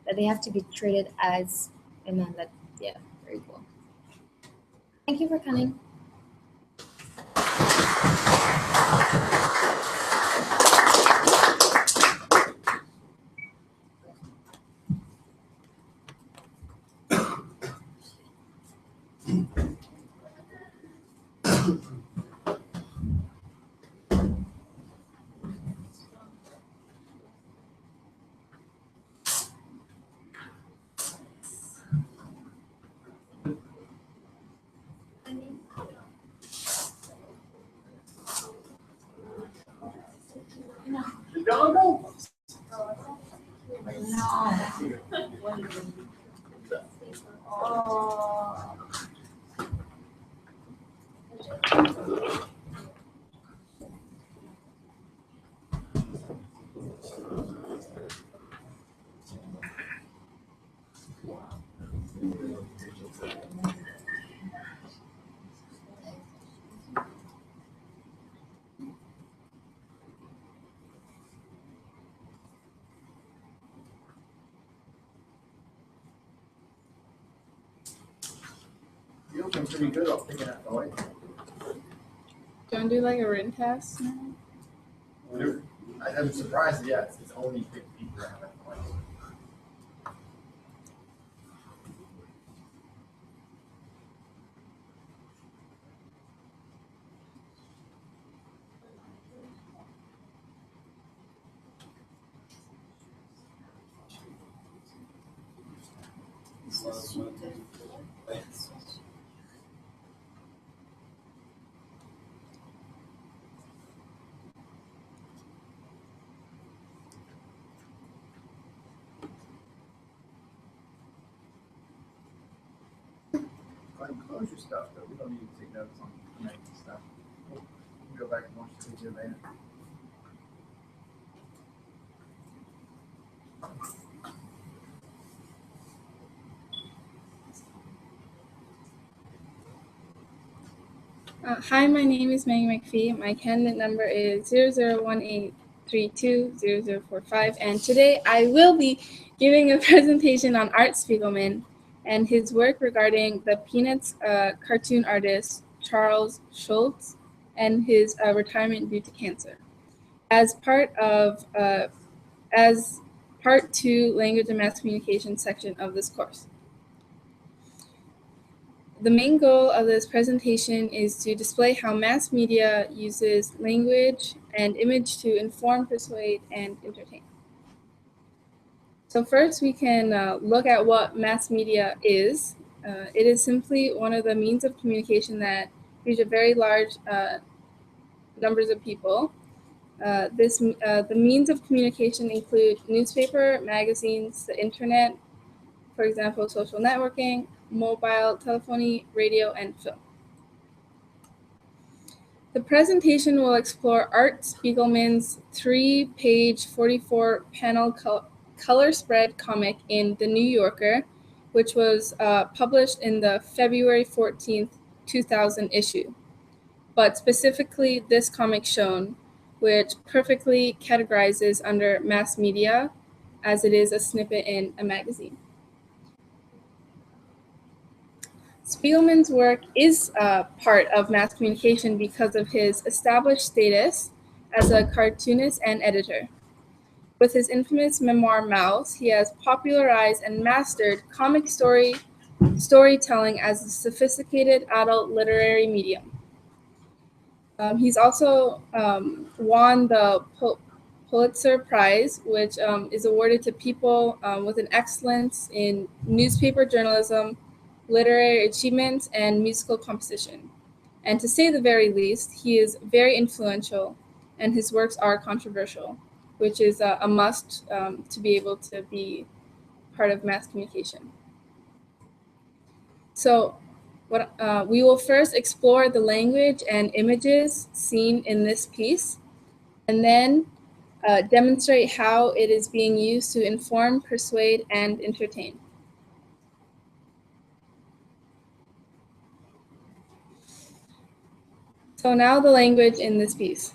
that they have to be treated as a man, that, yeah, they're equal. Thank you for coming. The dongle? You're looking pretty good off picking up the light. Do you want to do like a written test? I'm surprised, yeah, it's only 50 grand. Go ahead and close your stuff, but we don't need to take notes on tonight and stuff. We can go back and watch the video later. Hi, my name is Maggie McPhee. My candidate number is 0018320045, and today I will be giving a presentation on Art Spiegelman and his work regarding the Peanuts cartoon artist Charles Schulz and his retirement due to cancer. As part of as part 2 language and mass communication section of this course. The main goal of this presentation is to display how mass media uses language and image to inform, persuade, and entertain. So first we can look at what mass media is. It is simply one of the means of communication that reach a very large numbers of people. The means of communication include newspaper, magazines, the internet, for example, social networking, mobile telephony, radio, and film. The presentation will explore Art Spiegelman's 3-page, 44-panel color spread comic in The New Yorker, which was published in the February 14th, 2000 issue, but specifically this comic shown, which perfectly categorizes under mass media as it is a snippet in a magazine. Spiegelman's work is part of mass communication because of his established status as a cartoonist and editor. With his infamous memoir, Mouse, he has popularized and mastered comic storytelling as a sophisticated adult literary medium. He's also won the Pulitzer Prize, which is awarded to people with an excellence in newspaper journalism, literary achievements, and musical composition. And to say the very least, he is very influential and his works are controversial, which is a must to be able to be part of mass communication. So we will first explore the language and images seen in this piece, and then demonstrate how it is being used to inform, persuade, and entertain. So now the language in this piece.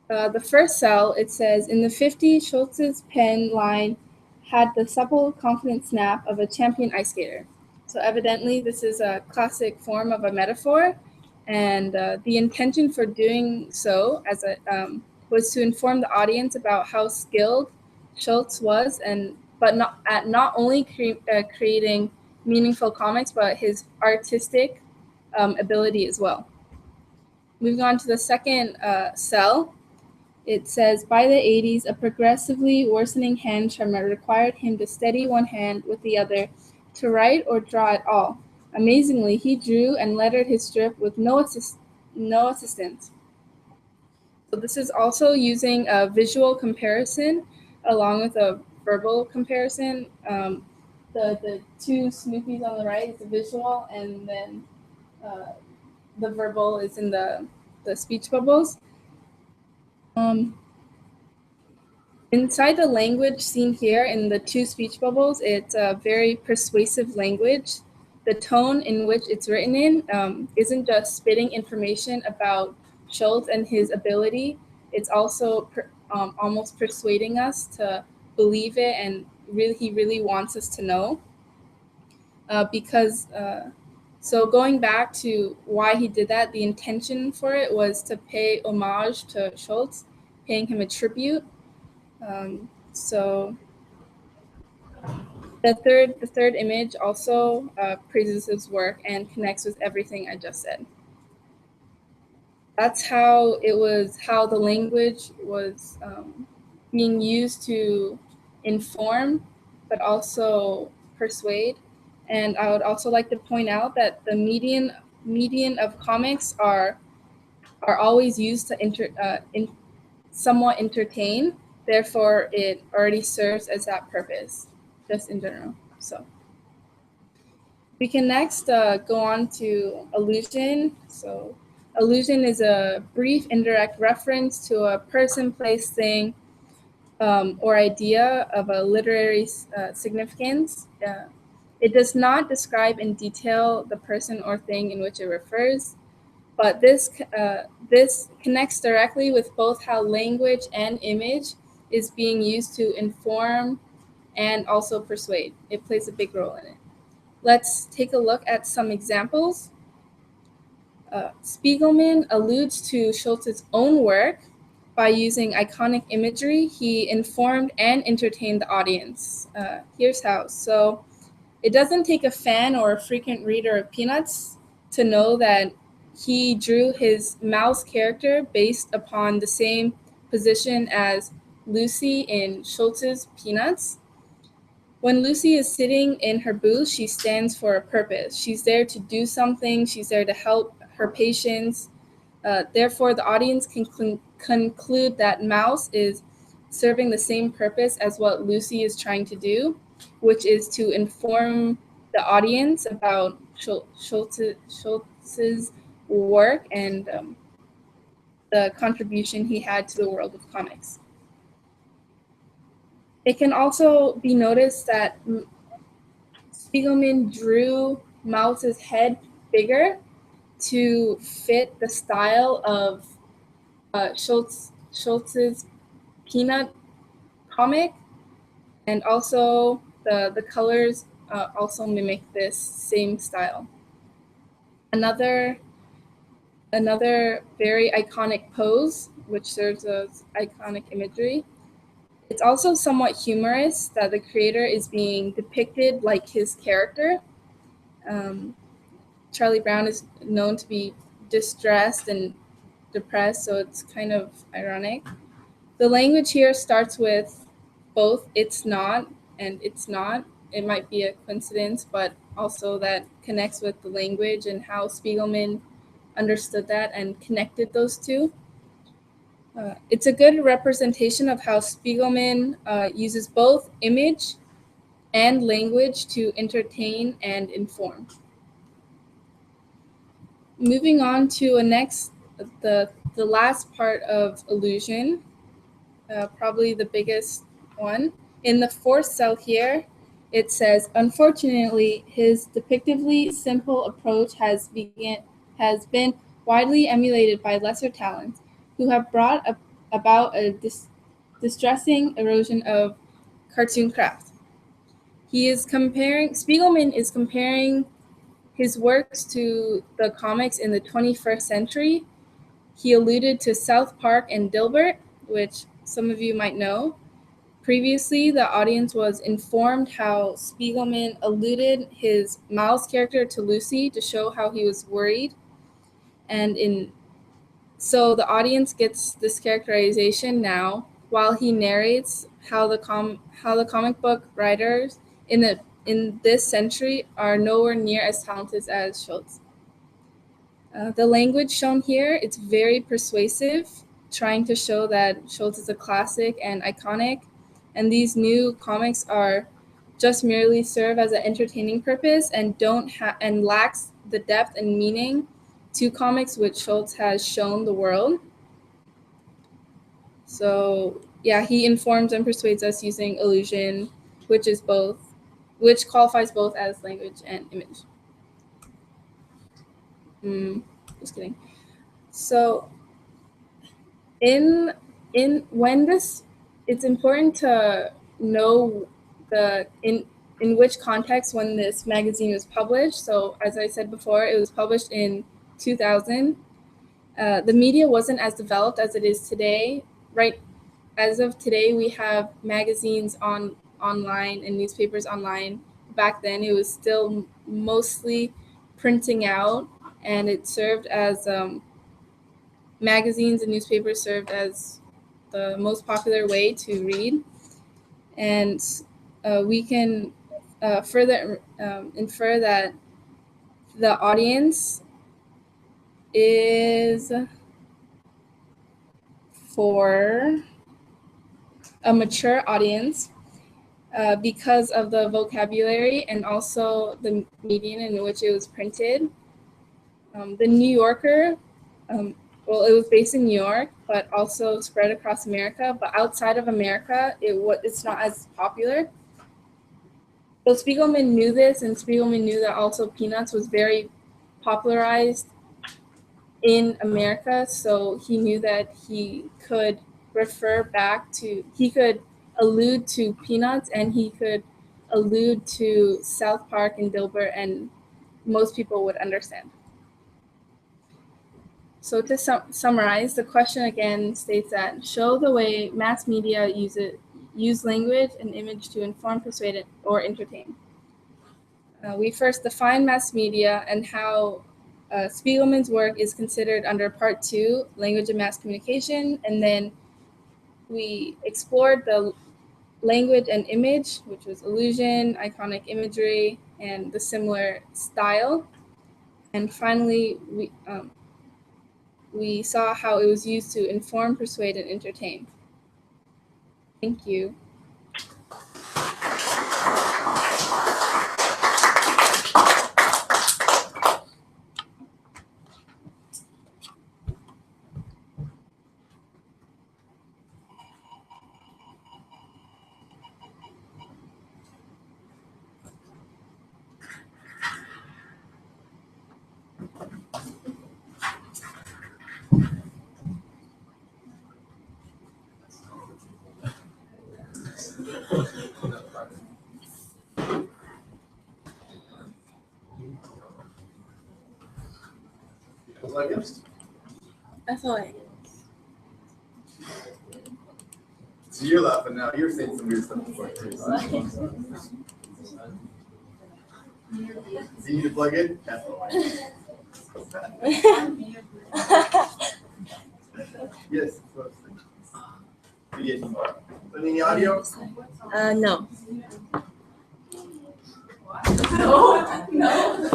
The first cell, it says, in the 50s, Schultz's pen line had the supple, confident snap of a champion ice skater. So evidently, this is a classic form of a metaphor, and the intention for doing so was to inform the audience about how skilled Schultz was, but not only creating meaningful comics, but his artistic ability as well. Moving on to the second cell, it says, by the 80s, a progressively worsening hand tremor required him to steady one hand with the other to write or draw at all. Amazingly, he drew and lettered his strip with no assistance. So this is also using a visual comparison along with a verbal comparison. The two Snoopys on the right is the visual, and then the verbal is in the speech bubbles. Inside the language seen here in the two speech bubbles, it's a very persuasive language. The tone in which it's written in isn't just spitting information about Schultz and his ability. It's also almost persuading us to believe it, and he really wants us to know. So going back to why he did that, the intention for it was to pay homage to Schultz, paying him a tribute. So the third image also praises his work and connects with everything I just said. That's how the language was being used to inform, but also persuade. And I would also like to point out that the median of comics are always used to somewhat entertain. Therefore, it already serves as that purpose, just in general. So we can next go on to allusion. So allusion is a brief indirect reference to a person, place, thing, or idea of a literary significance. It does not describe in detail the person or thing in which it refers, but this connects directly with both how language and image is being used to inform and also persuade. It plays a big role in it. Let's take a look at some examples. Spiegelman alludes to Schultz's own work by using iconic imagery. He informed and entertained the audience. Here's how. So it doesn't take a fan or a frequent reader of Peanuts to know that he drew his mouse character based upon the same position as Lucy in Schultz's Peanuts. When Lucy is sitting in her booth, she stands for a purpose. She's there to do something. She's there to help her patients. Therefore, the audience can conclude that Mouse is serving the same purpose as what Lucy is trying to do, which is to inform the audience about Schultz's work and the contribution he had to the world of comics. It can also be noticed that Spiegelman drew Mouse's head bigger to fit the style of Schultz's Peanut comic, and also the colors also mimic this same style. Another very iconic pose, which serves as iconic imagery. It's also somewhat humorous that the creator is being depicted like his character. Charlie Brown is known to be distressed and depressed, so it's kind of ironic. The language here starts with both it's not and it's not. It might be a coincidence, but also that connects with the language and how Spiegelman understood that and connected those two. It's a good representation of how Spiegelman uses both image and language to entertain and inform. Moving on to the last part of illusion, probably the biggest one. In the fourth cell here, it says, unfortunately, his depictively simple approach has been widely emulated by lesser talents who have brought about a distressing erosion of cartoon craft. Spiegelman is comparing his works to the comics in the 21st century. He alluded to South Park and Dilbert, which some of you might know. Previously, the audience was informed how Spiegelman alluded his Miles character to Lucy to show how he was worried. So the audience gets this characterization now while he narrates how the comic book writers in this century are nowhere near as talented as Schultz. The language shown here, it's very persuasive, trying to show that Schultz is a classic and iconic, and these new comics are just merely serve as an entertaining purpose and and lacks the depth and meaning to comics which Schultz has shown the world. So yeah, he informs and persuades us using illusion, which qualifies both as language and image. Just kidding. So it's important to know in which context when this magazine was published. So as I said before, it was published in 2000. The media wasn't as developed as it is today. Right, as of today, we have magazines online and newspapers online. Back then, it was still mostly printing out, and it served as magazines and newspapers served as the most popular way to read. And we can further infer that the audience is for a mature audience because of the vocabulary and also the medium in which it was printed. The New Yorker, well, it was based in New York, but also spread across America. But outside of America, it's not as popular. So Spiegelman knew this, and Spiegelman knew that also Peanuts was very popularized in America. So he knew that he could he could allude to Peanuts, and he could allude to South Park and Dilbert, and most people would understand. So to summarize, the question again states that show the way mass media use language and image to inform, persuade, or entertain. We first define mass media and how Spiegelman's work is considered under Part 2, Language and Mass Communication, and then we explored the language and image, which was illusion, iconic imagery, and the similar style. And finally, we saw how it was used to inform, persuade, and entertain. Thank you. That's all right. So you're laughing now. You're saying some weird stuff before. Do you need to plug in? That's all right. Yes. Any audio? No. No.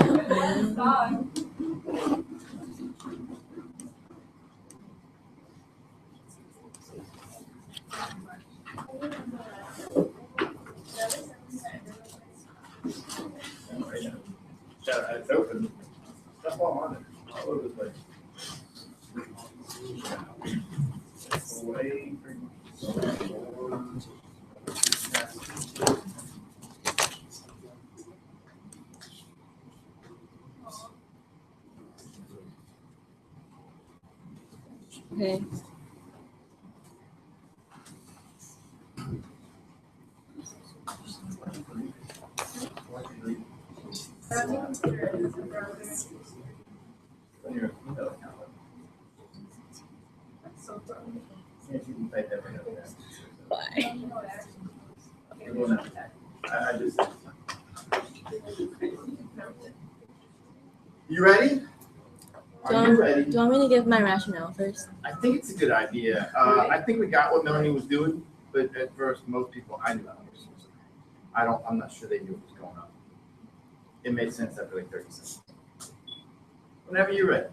It's open. That's why I'm on it. All over the place. Okay. Why? I just. You ready? Are you ready? Do you want me to give my rationale first? I think it's a good idea. I think we got what Melanie was doing, but at first, most people, I knew I'm not sure they knew what was going on. It made sense after like 30 seconds. Whenever you're ready.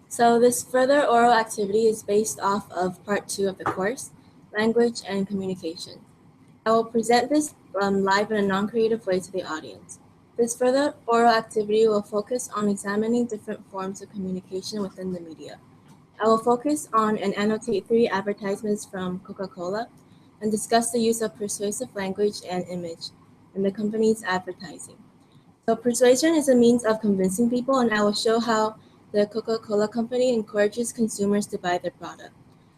So this further oral activity is based off of part 2 of the course, language and communication. I will present this live in a non-creative way to the audience. This further oral activity will focus on examining different forms of communication within the media. I will focus on and annotate 3 advertisements from Coca-Cola and discuss the use of persuasive language and image in the company's advertising. So persuasion is a means of convincing people, and I will show how the Coca-Cola company encourages consumers to buy their product.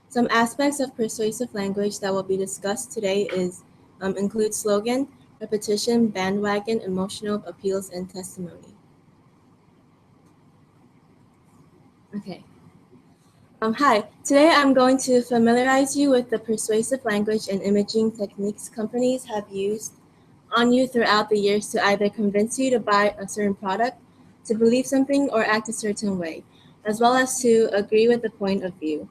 Some aspects of persuasive language that will be discussed today include slogan, repetition, bandwagon, emotional appeals, and testimony. Okay. Hi, today I'm going to familiarize you with the persuasive language and imaging techniques companies have used on you throughout the years to either convince you to buy a certain product, to believe something, or act a certain way, as well as to agree with the point of view.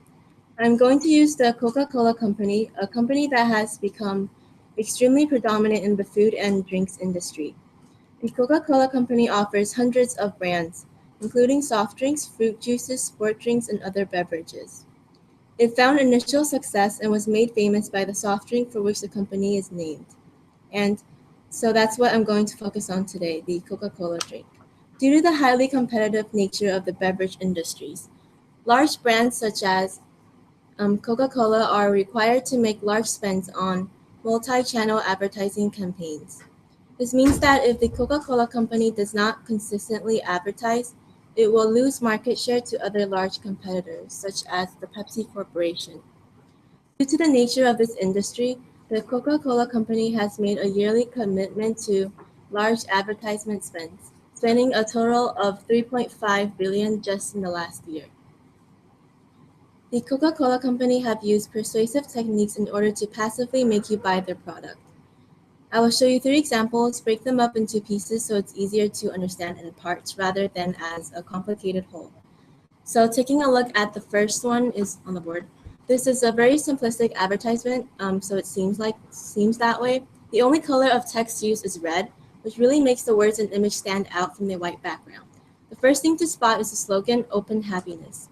I'm going to use the Coca-Cola company, a company that has become extremely predominant in the food and drinks industry. The Coca-Cola company offers hundreds of brands, including soft drinks, fruit juices, sport drinks, and other beverages. It found initial success and was made famous by the soft drink for which the company is named. And so that's what I'm going to focus on today, the Coca-Cola drink. Due to the highly competitive nature of the beverage industries, large brands such as Coca-Cola are required to make large spends on multi-channel advertising campaigns. This means that if the Coca-Cola company does not consistently advertise, it will lose market share to other large competitors, such as the Pepsi Corporation. Due to the nature of this industry, the Coca-Cola company has made a yearly commitment to large advertisement spends, spending a total of $3.5 billion just in the last year. The Coca-Cola company have used persuasive techniques in order to passively make you buy their product. I will show you 3 examples, break them up into pieces so it's easier to understand in parts rather than as a complicated whole. So taking a look at the first one is on the board. This is a very simplistic advertisement, so it seems that way. The only color of text used is red, which really makes the words and image stand out from the white background. The first thing to spot is the slogan, Open Happiness.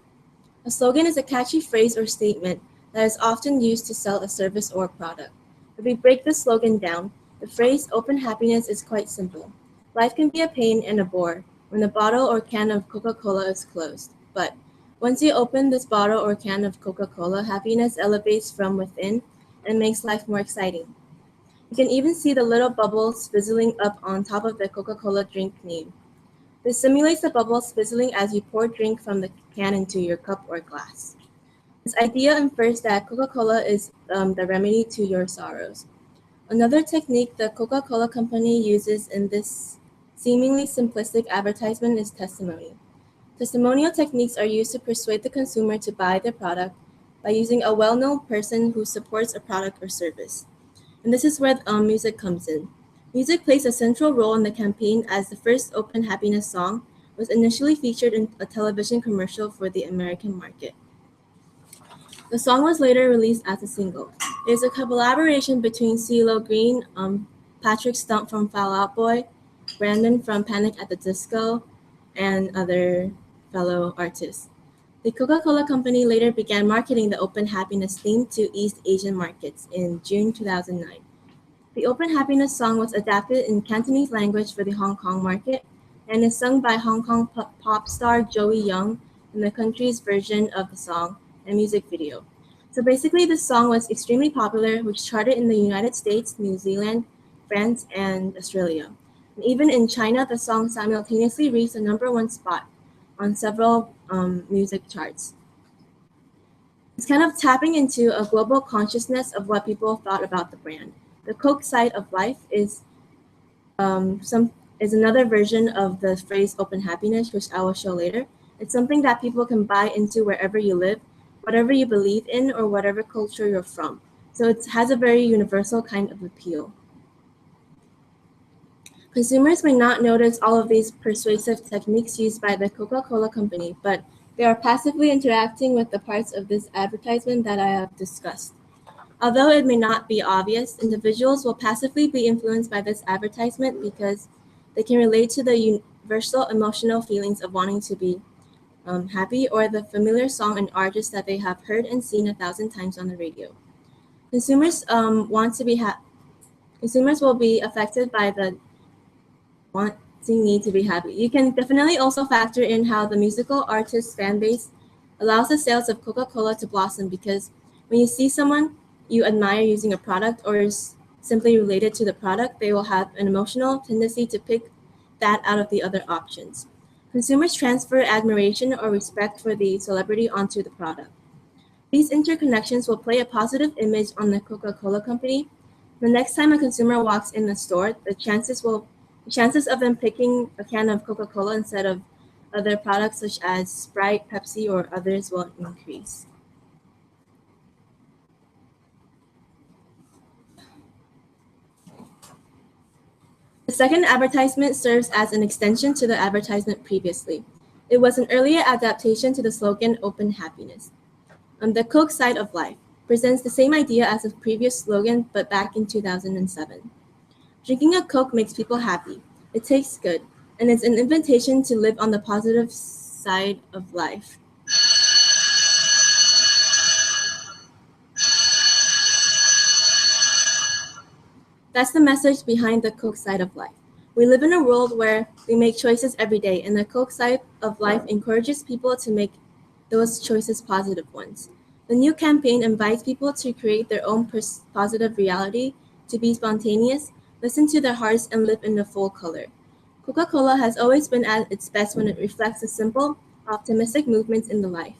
A slogan is a catchy phrase or statement that is often used to sell a service or product. If we break the slogan down, the phrase Open Happiness is quite simple. Life can be a pain and a bore when the bottle or can of Coca-Cola is closed. But once you open this bottle or can of Coca-Cola, happiness elevates from within and makes life more exciting. You can even see the little bubbles fizzling up on top of the Coca-Cola drink name. This simulates the bubbles fizzling as you pour drink from the can into your cup or glass. This idea infers that Coca-Cola is the remedy to your sorrows. Another technique the Coca-Cola company uses in this seemingly simplistic advertisement is testimony. Testimonial techniques are used to persuade the consumer to buy their product by using a well-known person who supports a product or service. And this is where music comes in. Music plays a central role in the campaign as the first Open Happiness song was initially featured in a television commercial for the American market. The song was later released as a single. It is a collaboration between CeeLo Green, Patrick Stump from Fall Out Boy, Brandon from Panic at the Disco, and other fellow artists. The Coca-Cola company later began marketing the Open Happiness theme to East Asian markets in June 2009. The Open Happiness song was adapted in Cantonese language for the Hong Kong market and is sung by Hong Kong pop star Joey Young in the country's version of the song and music video. So basically, this song was extremely popular, which charted in the United States, New Zealand, France, and Australia. And even in China, the song simultaneously reached the #1 spot on several music charts. It's kind of tapping into a global consciousness of what people thought about the brand. The Coke side of life is another version of the phrase Open Happiness, which I will show later. It's something that people can buy into wherever you live, whatever you believe in, or whatever culture you're from. so it has a very universal kind of appeal. Consumers may not notice all of these persuasive techniques used by the Coca-Cola Company, but they are passively interacting with the parts of this advertisement that I have discussed. Although it may not be obvious, individuals will passively be influenced by this advertisement because they can relate to the universal emotional feelings of wanting to be happy, or the familiar song and artist that they have heard and seen 1,000 times on the radio. Consumers consumers will be affected by the need to be happy. You can definitely also factor in how the musical artist's fan base allows the sales of Coca-Cola to blossom, because when you see someone you admire using a product or is simply related to the product, they will have an emotional tendency to pick that out of the other options. Consumers transfer admiration or respect for the celebrity onto the product. These interconnections will play a positive image on the Coca-Cola Company. The next time a consumer walks in the store, the chances of them picking a can of Coca-Cola instead of other products such as Sprite, Pepsi, or others will increase. The second advertisement serves as an extension to the advertisement previously. It was an earlier adaptation to the slogan "Open Happiness." The Coke Side of Life presents the same idea as the previous slogan, but back in 2007. Drinking a Coke makes people happy. It tastes good, and it's an invitation to live on the positive side of life. That's the message behind the Coke Side of Life. We live in a world where we make choices every day, and the Coke Side of Life encourages people to make those choices positive ones. The new campaign invites people to create their own positive reality, to be spontaneous, listen to their hearts, and live in the full color. Coca-Cola has always been at its best when it reflects the simple, optimistic movements in the life.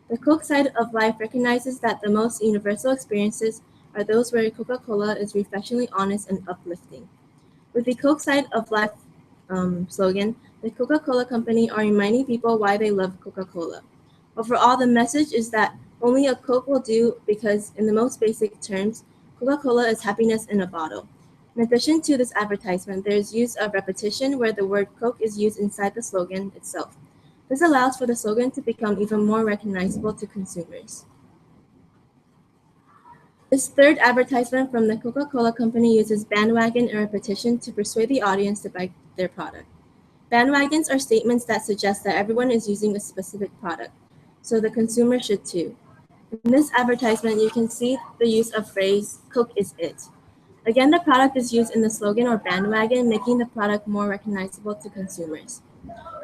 The Coke Side of Life recognizes that the most universal experiences are those where Coca-Cola is refreshingly honest and uplifting. With the Coke Side of Life slogan, the Coca-Cola Company are reminding people why they love Coca-Cola. Overall, the message is that only a Coke will do, because in the most basic terms, Coca-Cola is happiness in a bottle. In addition to this advertisement, there is use of repetition where the word Coke is used inside the slogan itself. This allows for the slogan to become even more recognizable to consumers. This third advertisement from the Coca-Cola Company uses bandwagon and repetition to persuade the audience to buy their product. Bandwagons are statements that suggest that everyone is using a specific product, so the consumer should too. In this advertisement, you can see the use of phrase, "Coke is it." Again, the product is used in the slogan or bandwagon, making the product more recognizable to consumers.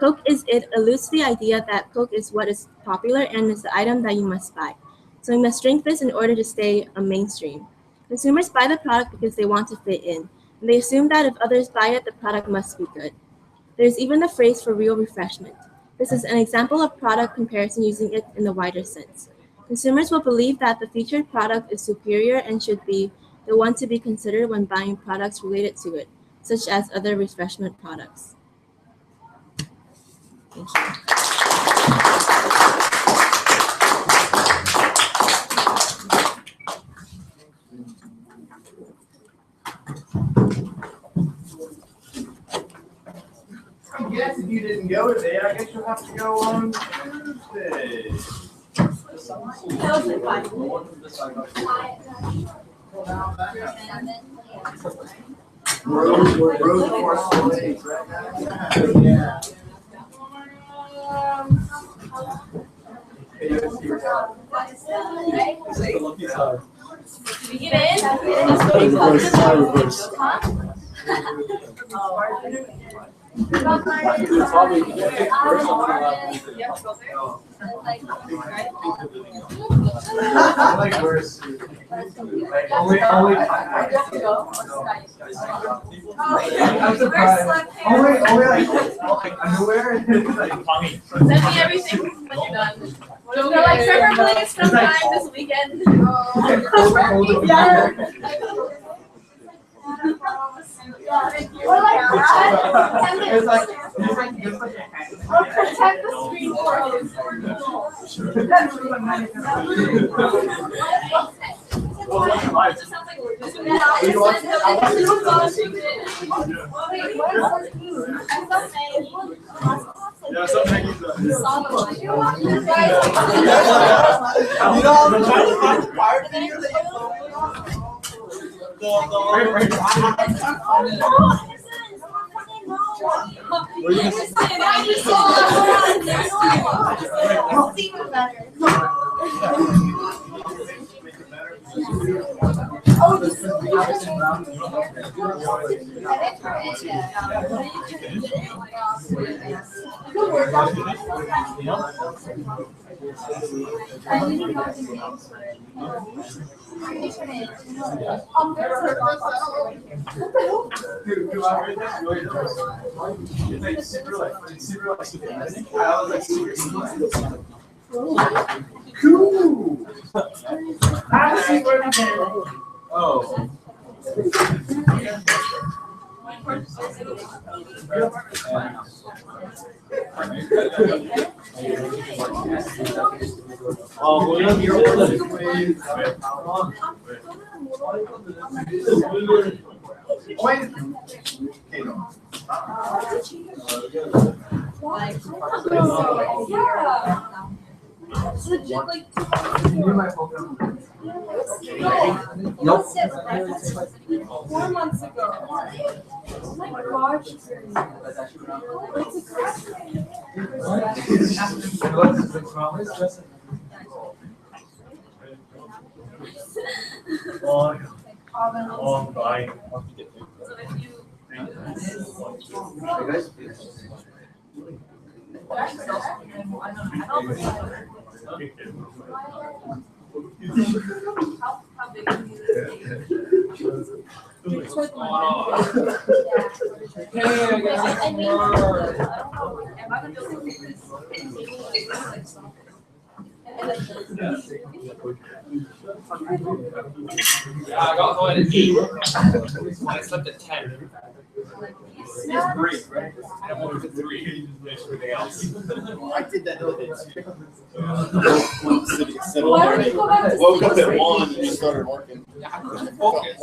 Coke is it alludes to the idea that Coke is what is popular and is the item that you must buy. So we must drink this in order to stay mainstream. Consumers buy the product because they want to fit in, and they assume that if others buy it, the product must be good. There's even the phrase for real refreshment. This is an example of product comparison using it in the wider sense. Consumers will believe that the featured product is superior and should be the one to be considered when buying products related to it, such as other refreshment products. Thank you. I guess if you didn't go today, I guess you'll have to go on Tuesday. Road course delays, right now? Yeah. Did we get in? Let's go. Reverse. Probably I like worse. Only. I'm surprised. Only like underwear. Send me everything when you're done. They're like, Trevor, please sometime this weekend. It's like Protect the screen for us. just sounds like we're just. Yeah, something he's cool. I see where we go. Oh. Nope. 4 months ago. Oh my gosh. Long bye. How big is I got home at 8. I slept at 10. It's great, right? I woke up at 3. Everything else. I did that the other day. Why don't you go back to Woke up sleep? at 1 and just started working. Yeah, I couldn't focus. I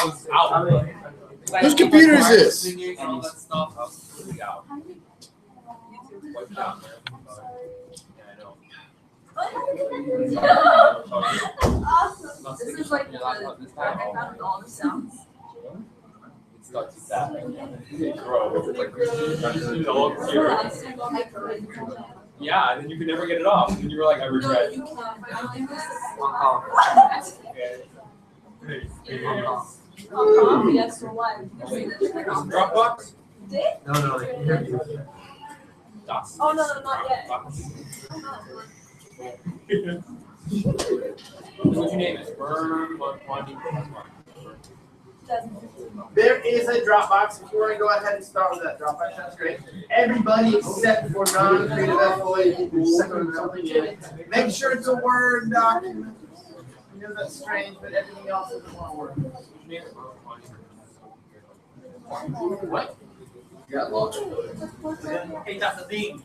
was out. Whose computer is this? Singing and all that stuff. I was completely out. Wiped out, man. Yeah, I know. Awesome. This is like the back I found all the sounds. It starts with that. It grows. It's like dog here. Yeah, and then you could never get it off. And you were like, I regret it. Yes, for what? Dropbox? Did? Dots. Oh, no, not yet. What's your name? Is Vern Monty? There is a Dropbox. If you want to go ahead and start with that Dropbox, that's great. Everybody except for non-creative FOA people send something in. Make sure it's a Word document. I know that's strange, but everything else is one word. What? You got lost. Hey, Dr. Dean.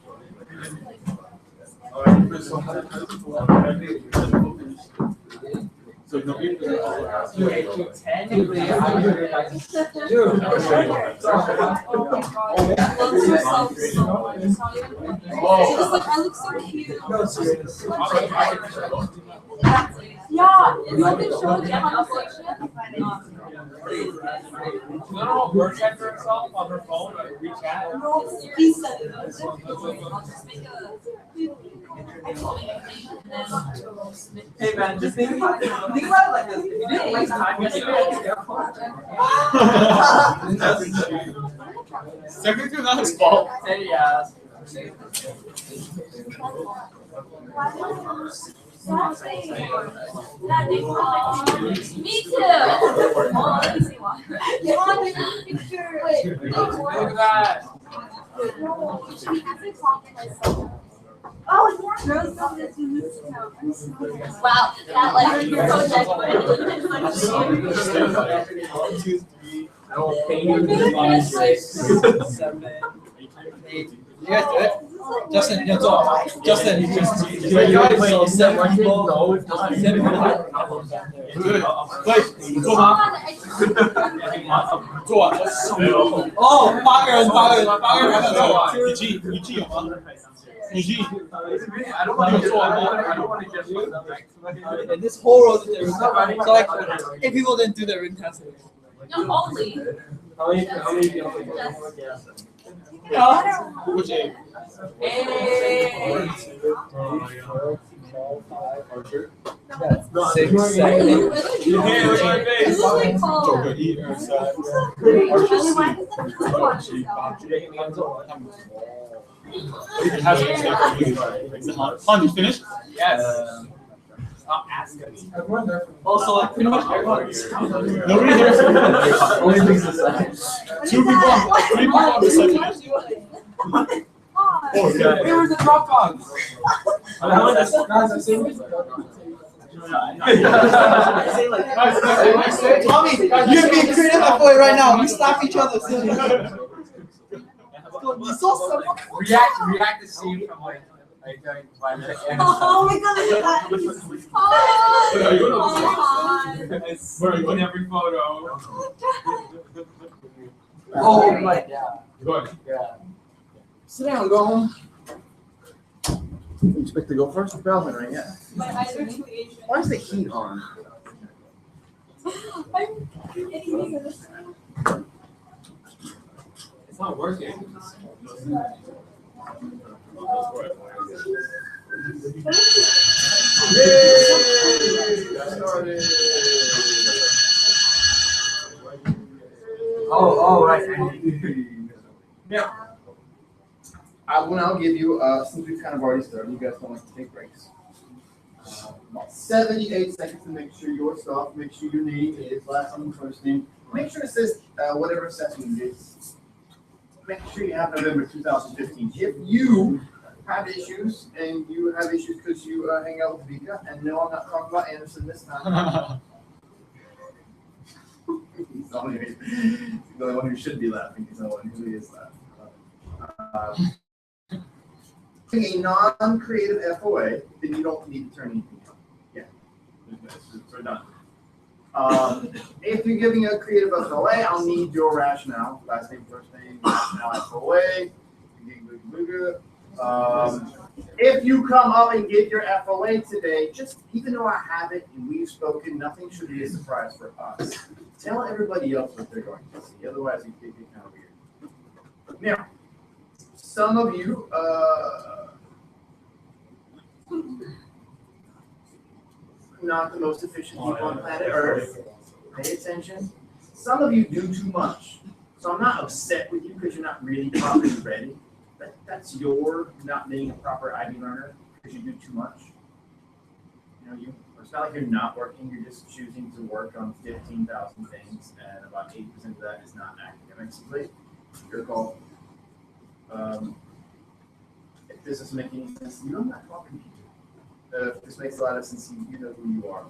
So technically, I would like to do. I look so cute. Yeah, it's like it shows you how to You know, Vern said for herself on her phone on WeChat. He said it. I'll just make a. Hey man, just think about it like this. If you didn't waste time, you didn't Technically not his fault. say yes. Me too. Oh, let me see one. Look at that. Oh, yeah. Wow, that like your project. I will pay you 5, 6, 7, 8. You guys do it? Justin，你要做好 ，Justin，有7 people，7 可以做吗？做完了。哦，8个人还没做完。雨季有吗？雨季，你有做完吗 ？And this whole row there was so like 8 people didn't do their written test. No, only. How many people? Which A? Six, seven, 8. 9个1、2、3、4、7、8、9、10。Han, you finished? Yes. Stop asking me. Also, like pretty much everyone. Nobody here is Only things the same. 3 people on the second. Oh, yeah. Where was the Dropbox? Tommy, you're being creative that way right now. We stop each other. You saw someone. React the scene from like during 5 minutes. Oh my god, look at that. It's in every photo. Oh my god. Go ahead. Yeah. Sit down, go home. You expect to go first? The bell's not ringing yet. My eyes are too Asian. Why is the heat on? I'm getting this. It's not working. Oh, right. Now, I will now give you, since we've kind of already started, you guys don't like to take breaks. About 78 seconds to make sure your stuff, make sure your name is last name, first name. Make sure it says whatever assessment it is. Make sure you have November 2015. If you have issues, and you have issues because you hang out with Vika, and no, I'm not talking about Anderson this time. He's the only one who should be laughing. He's the one who is laughing. A non-creative FOA, then you don't need to turn anything in. Yeah, we're done. If you're giving a creative FOA, I'll need your rationale, last name, first name, rationale FOA. If you come up and get your FOA today, just even though I have it and we've spoken, nothing should be a surprise for us. Tell everybody else what they're going to see. Otherwise, you think it kind of weird. Now, some of you, not the most efficient people on planet Earth. Pay attention. Some of you do too much. So I'm not upset with you because you're not really properly ready. That's your not being a proper IB learner because you do too much. You know, it's not like you're not working, you're just choosing to work on 15,000 things, and about 80% of that is not academics complete. Your call. If this doesn't make any sense, I'm not talking to you. If this makes a lot of sense, you know who you are.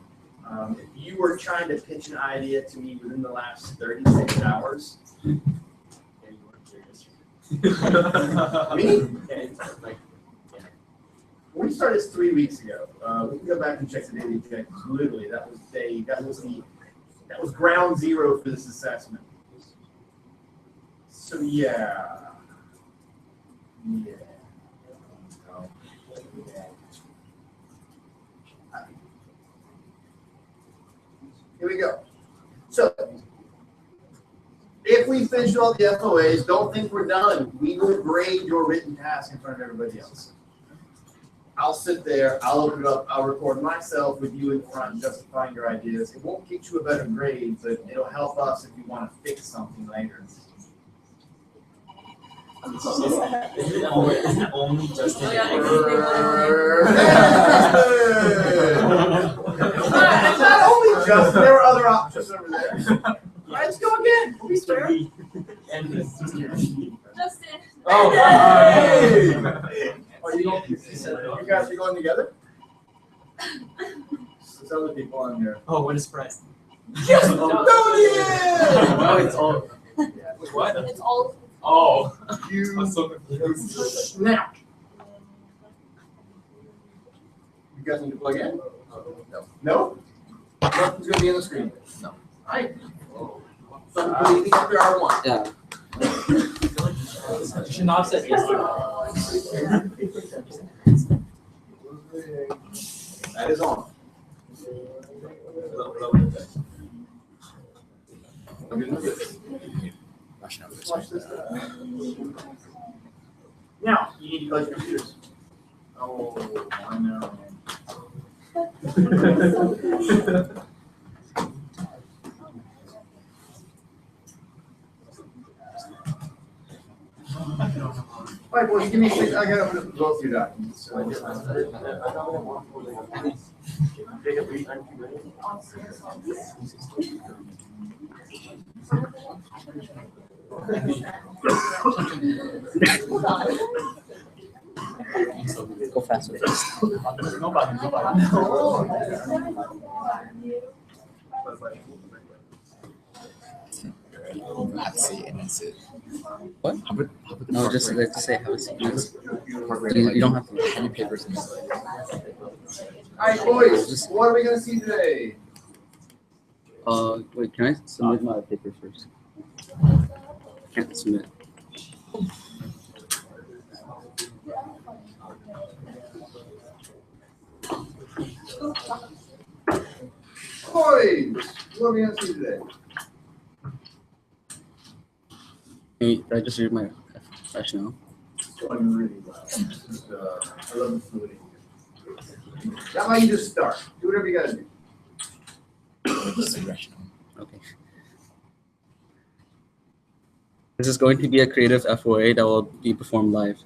If you were trying to pitch an idea to me within the last 36 hours, me? We started 3 weeks ago. We can go back and check the daily objectives. Literally, that was ground zero for this assessment. So yeah. Here we go. So, if we finish all the FOAs, don't think we're done. We will grade your written task in front of everybody else. I'll sit there, I'll open it up, I'll record myself with you in front justifying your ideas. It won't get you a better grade, but it'll help us if you want to fix something later. Only just Not only just, there were other options over there. All right, let's go again. We'll be fair. Justin. Oh, hey. Oh, you guys are going together? There's other people on here. Oh, what a surprise. Yes! No, it's all. What? It's all. Oh. You. I'm so confused. Now, guys need to plug in? No? No? Nothing's gonna be on the screen. All right. So anything after hour one. Yeah. You should not have said yes. That is on. Watch this. Now, you need to plug your computers. Oh, I know. All right, boys, give me a second. I gotta open up both your documents. So I get Take a beat. Go faster. What? No, just like to say have a seat. You don't have to. Any papers. All right, boys, what are we gonna see today? Wait, can I submit my paper first? Can't submit. Boys, what are we gonna see today? Did I just read my rationale? So I'm really loud. This is, I love the fluidity. That why you just start. Do whatever you gotta do. Okay. This is going to be a creative FOA that will be performed live.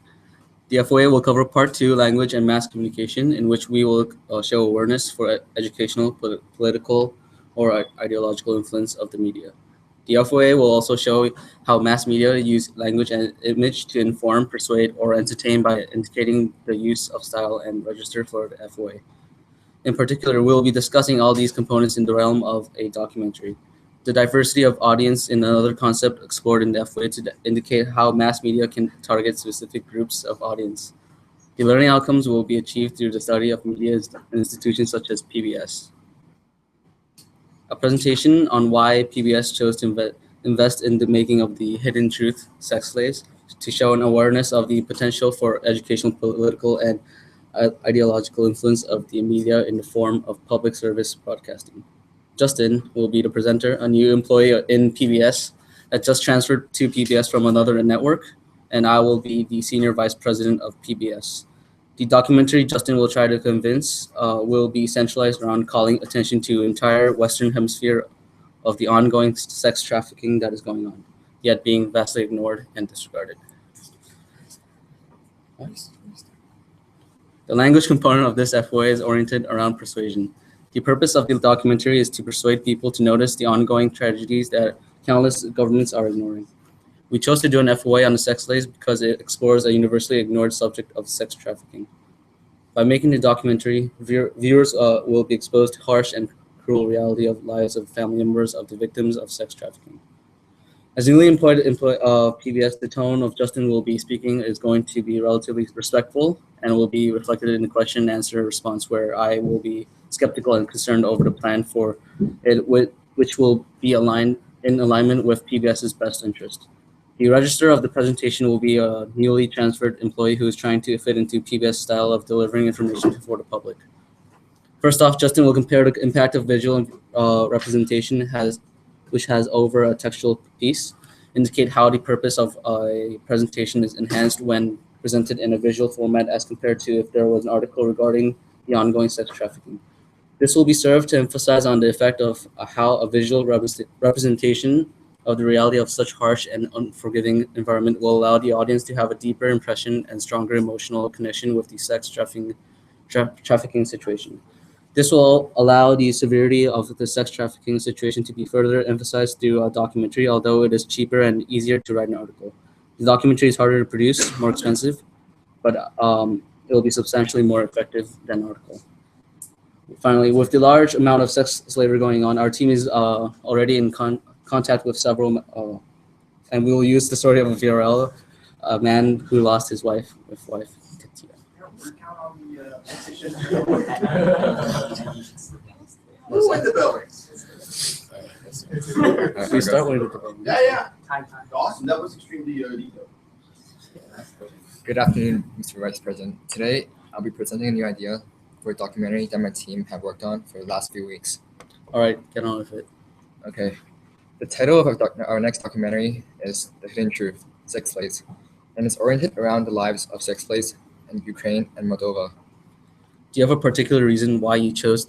The FOA will cover part 2, language and mass communication, in which we will show awareness for educational, political, or ideological influence of the media. The FOA will also show how mass media use language and image to inform, persuade, or entertain by indicating the use of style and register for the FOA. In particular, we'll be discussing all these components in the realm of a documentary. The diversity of audience in another concept explored in the FOA to indicate how mass media can target specific groups of audience. The learning outcomes will be achieved through the study of media institutions such as PBS. A presentation on why PBS chose to invest in the making of the Hidden Truth Sex Slaves to show an awareness of the potential for educational, political, and ideological influence of the media in the form of public service broadcasting. Justin will be the presenter, a new employee in PBS that just transferred to PBS from another network, and I will be the senior vice president of PBS. The documentary Justin will try to convince will be centralized around calling attention to entire Western Hemisphere of the ongoing sex trafficking that is going on, yet being vastly ignored and disregarded. The language component of this FOA is oriented around persuasion. The purpose of the documentary is to persuade people to notice the ongoing tragedies that countless governments are ignoring. We chose to do an FOA on the sex slaves because it explores a universally ignored subject of sex trafficking. By making the documentary, viewers will be exposed to harsh and cruel reality of lives of family members of the victims of sex trafficking. As newly employed PBS, the tone of Justin will be speaking is going to be relatively respectful and will be reflected in the question and answer response, where I will be skeptical and concerned over the plan for it, which will be in alignment with PBS's best interest. The register of the presentation will be a newly transferred employee who is trying to fit into PBS style of delivering information for the public. First off, Justin will compare the impact of visual representation which has over a textual piece, indicate how the purpose of a presentation is enhanced when presented in a visual format as compared to if there was an article regarding the ongoing sex trafficking. This will be served to emphasize on the effect of how a visual representation of the reality of such harsh and unforgiving environment will allow the audience to have a deeper impression and stronger emotional connection with the sex trafficking situation. This will allow the severity of the sex trafficking situation to be further emphasized through a documentary, although it is cheaper and easier to write an article. The documentary is harder to produce, more expensive, but it will be substantially more effective than an article. Finally, with the large amount of sex slavery going on, our team is already in contact with several, and we will use the story of a VRL, a man who lost his wife. Katia. We're counting on the petition. Who went the buildings? We start with the Yeah. Awesome, that was extremely detailed. Good afternoon, Mr. Vice President. Today, I'll be presenting a new idea for a documentary that my team have worked on for the last few weeks. All right, get on with it. Okay. The title of our next documentary is The Hidden Truth, Sex Slaves, and it's oriented around the lives of sex slaves in Ukraine and Moldova. Do you have a particular reason why you chose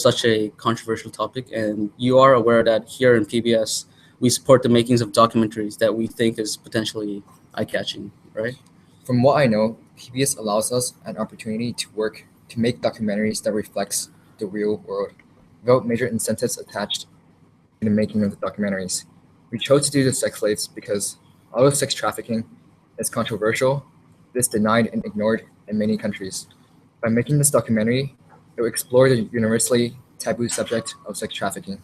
such a controversial topic? And you are aware that here in PBS, we support the makings of documentaries that we think is potentially eye-catching, right? From what I know, PBS allows us an opportunity to work to make documentaries that reflects the real world without major incentives attached to the making of the documentaries. We chose to do the sex slaves because although sex trafficking is controversial, it is denied and ignored in many countries. By making this documentary, it will explore the universally taboo subject of sex trafficking.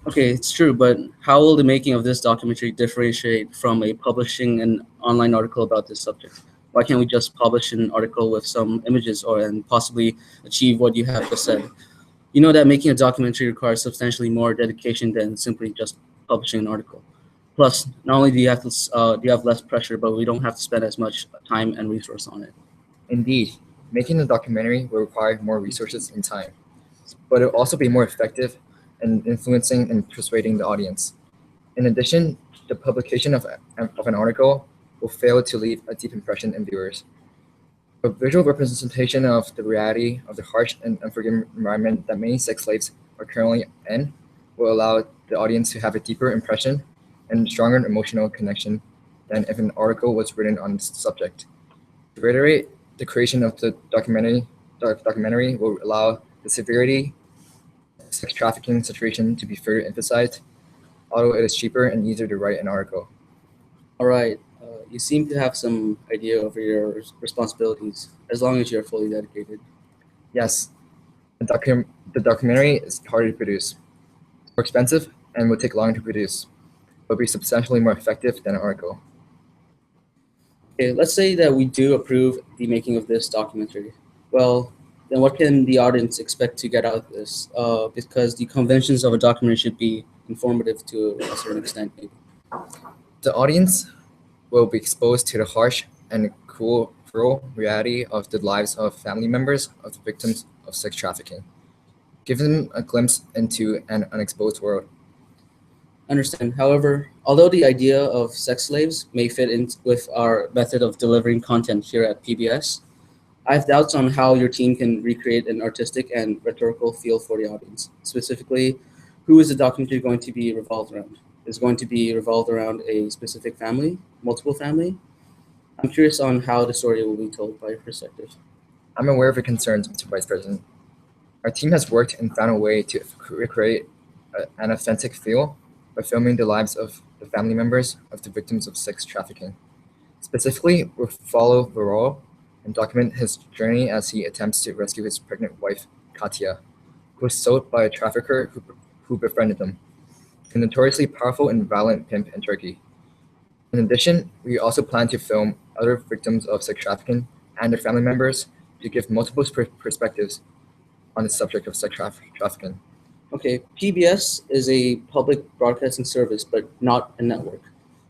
Okay, it's true, but how will the making of this documentary differentiate from a publishing an online article about this subject? Why can't we just publish an article with some images and possibly achieve what you have just said? You know that making a documentary requires substantially more dedication than simply just publishing an article. Plus, not only do you have less pressure, but we don't have to spend as much time and resource on it. Indeed, making a documentary will require more resources and time, but it will also be more effective in influencing and persuading the audience. In addition, the publication of an article will fail to leave a deep impression in viewers. A visual representation of the reality of the harsh and unforgiving environment that many sex slaves are currently in will allow the audience to have a deeper impression and stronger emotional connection than if an article was written on this subject. To reiterate, the creation of the documentary will allow the severity of sex trafficking situation to be further emphasized, although it is cheaper and easier to write an article. All right, you seem to have some idea over your responsibilities, as long as you're fully dedicated. Yes, the documentary is harder to produce, more expensive, and will take longer to produce, but be substantially more effective than an article. Okay, let's say that we do approve the making of this documentary. Well, then what can the audience expect to get out of this? Because the conventions of a documentary should be informative to a certain extent, maybe. The audience will be exposed to the harsh and cruel reality of the lives of family members of the victims of sex trafficking, giving them a glimpse into an unexposed world. Understand. However, although the idea of sex slaves may fit in with our method of delivering content here at PBS, I have doubts on how your team can recreate an artistic and rhetorical feel for the audience. Specifically, who is the documentary going to be revolved around? Is it going to be revolved around a specific family, multiple family? I'm curious on how the story will be told by your perspective. I'm aware of your concerns, Mr. Vice President. Our team has worked and found a way to recreate an authentic feel by filming the lives of the family members of the victims of sex trafficking. Specifically, we'll follow Varol and document his journey as he attempts to rescue his pregnant wife, Katia, who was sold by a trafficker who befriended them, a notoriously powerful and violent pimp in Turkey. In addition, we also plan to film other victims of sex trafficking and their family members to give multiple perspectives on the subject of sex trafficking. Okay, PBS is a public broadcasting service, but not a network.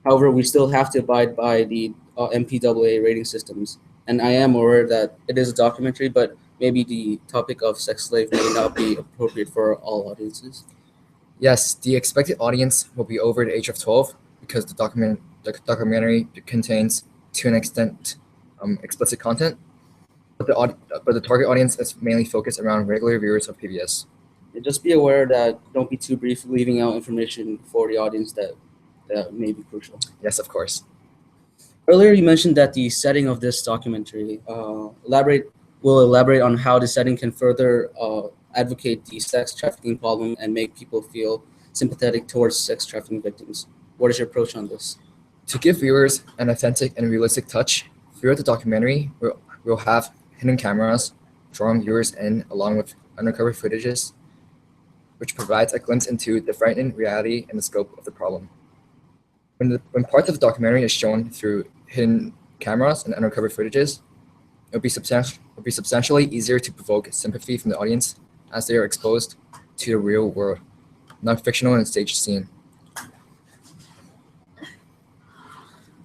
However, we still have to abide by the MPAA rating systems. And I am aware that it is a documentary, but maybe the topic of sex slave may not be appropriate for all audiences. Yes, the expected audience will be over the age of 12 because the documentary contains, to an extent, explicit content. But the target audience is mainly focused around regular viewers of PBS. And just be aware that don't be too brief leaving out information for the audience that may be crucial. Yes, of course. Earlier, you mentioned that the setting of this documentary will elaborate on how the setting can further advocate the sex trafficking problem and make people feel sympathetic towards sex trafficking victims. What is your approach on this? To give viewers an authentic and realistic touch, throughout the documentary, we'll have hidden cameras drawing viewers in along with undercover footages, which provides a glimpse into the frightening reality and the scope of the problem. When parts of the documentary is shown through hidden cameras and undercover footages, it would be substantially easier to provoke sympathy from the audience as they are exposed to the real world, not fictional and staged scene.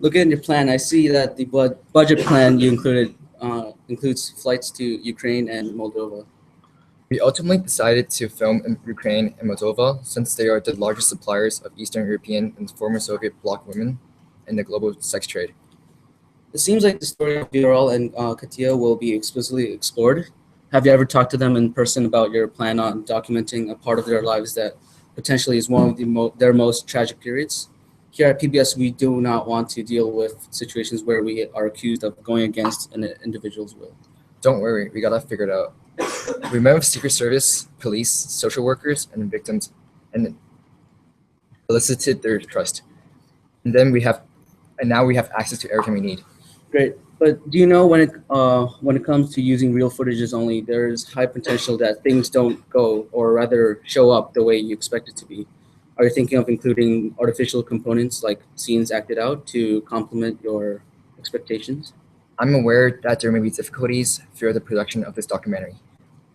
Looking at your plan, I see that the budget plan you included includes flights to Ukraine and Moldova. We ultimately decided to film in Ukraine and Moldova since they are the largest suppliers of Eastern European and former Soviet bloc women in the global sex trade. It seems like the story of Viral and Katia will be explicitly explored. Have you ever talked to them in person about your plan on documenting a part of their lives that potentially is one of their most tragic periods? Here at PBS, we do not want to deal with situations where we are accused of going against an individual's will. Don't worry, we got that figured out. We met with Secret Service, police, social workers, and victims, and elicited their trust. And now we have access to everything we need. Great, but do you know when it comes to using real footages only, there's high potential that things don't go, or rather show up the way you expect it to be. Are you thinking of including artificial components like scenes acted out to complement your expectations? I'm aware that there may be difficulties through the production of this documentary,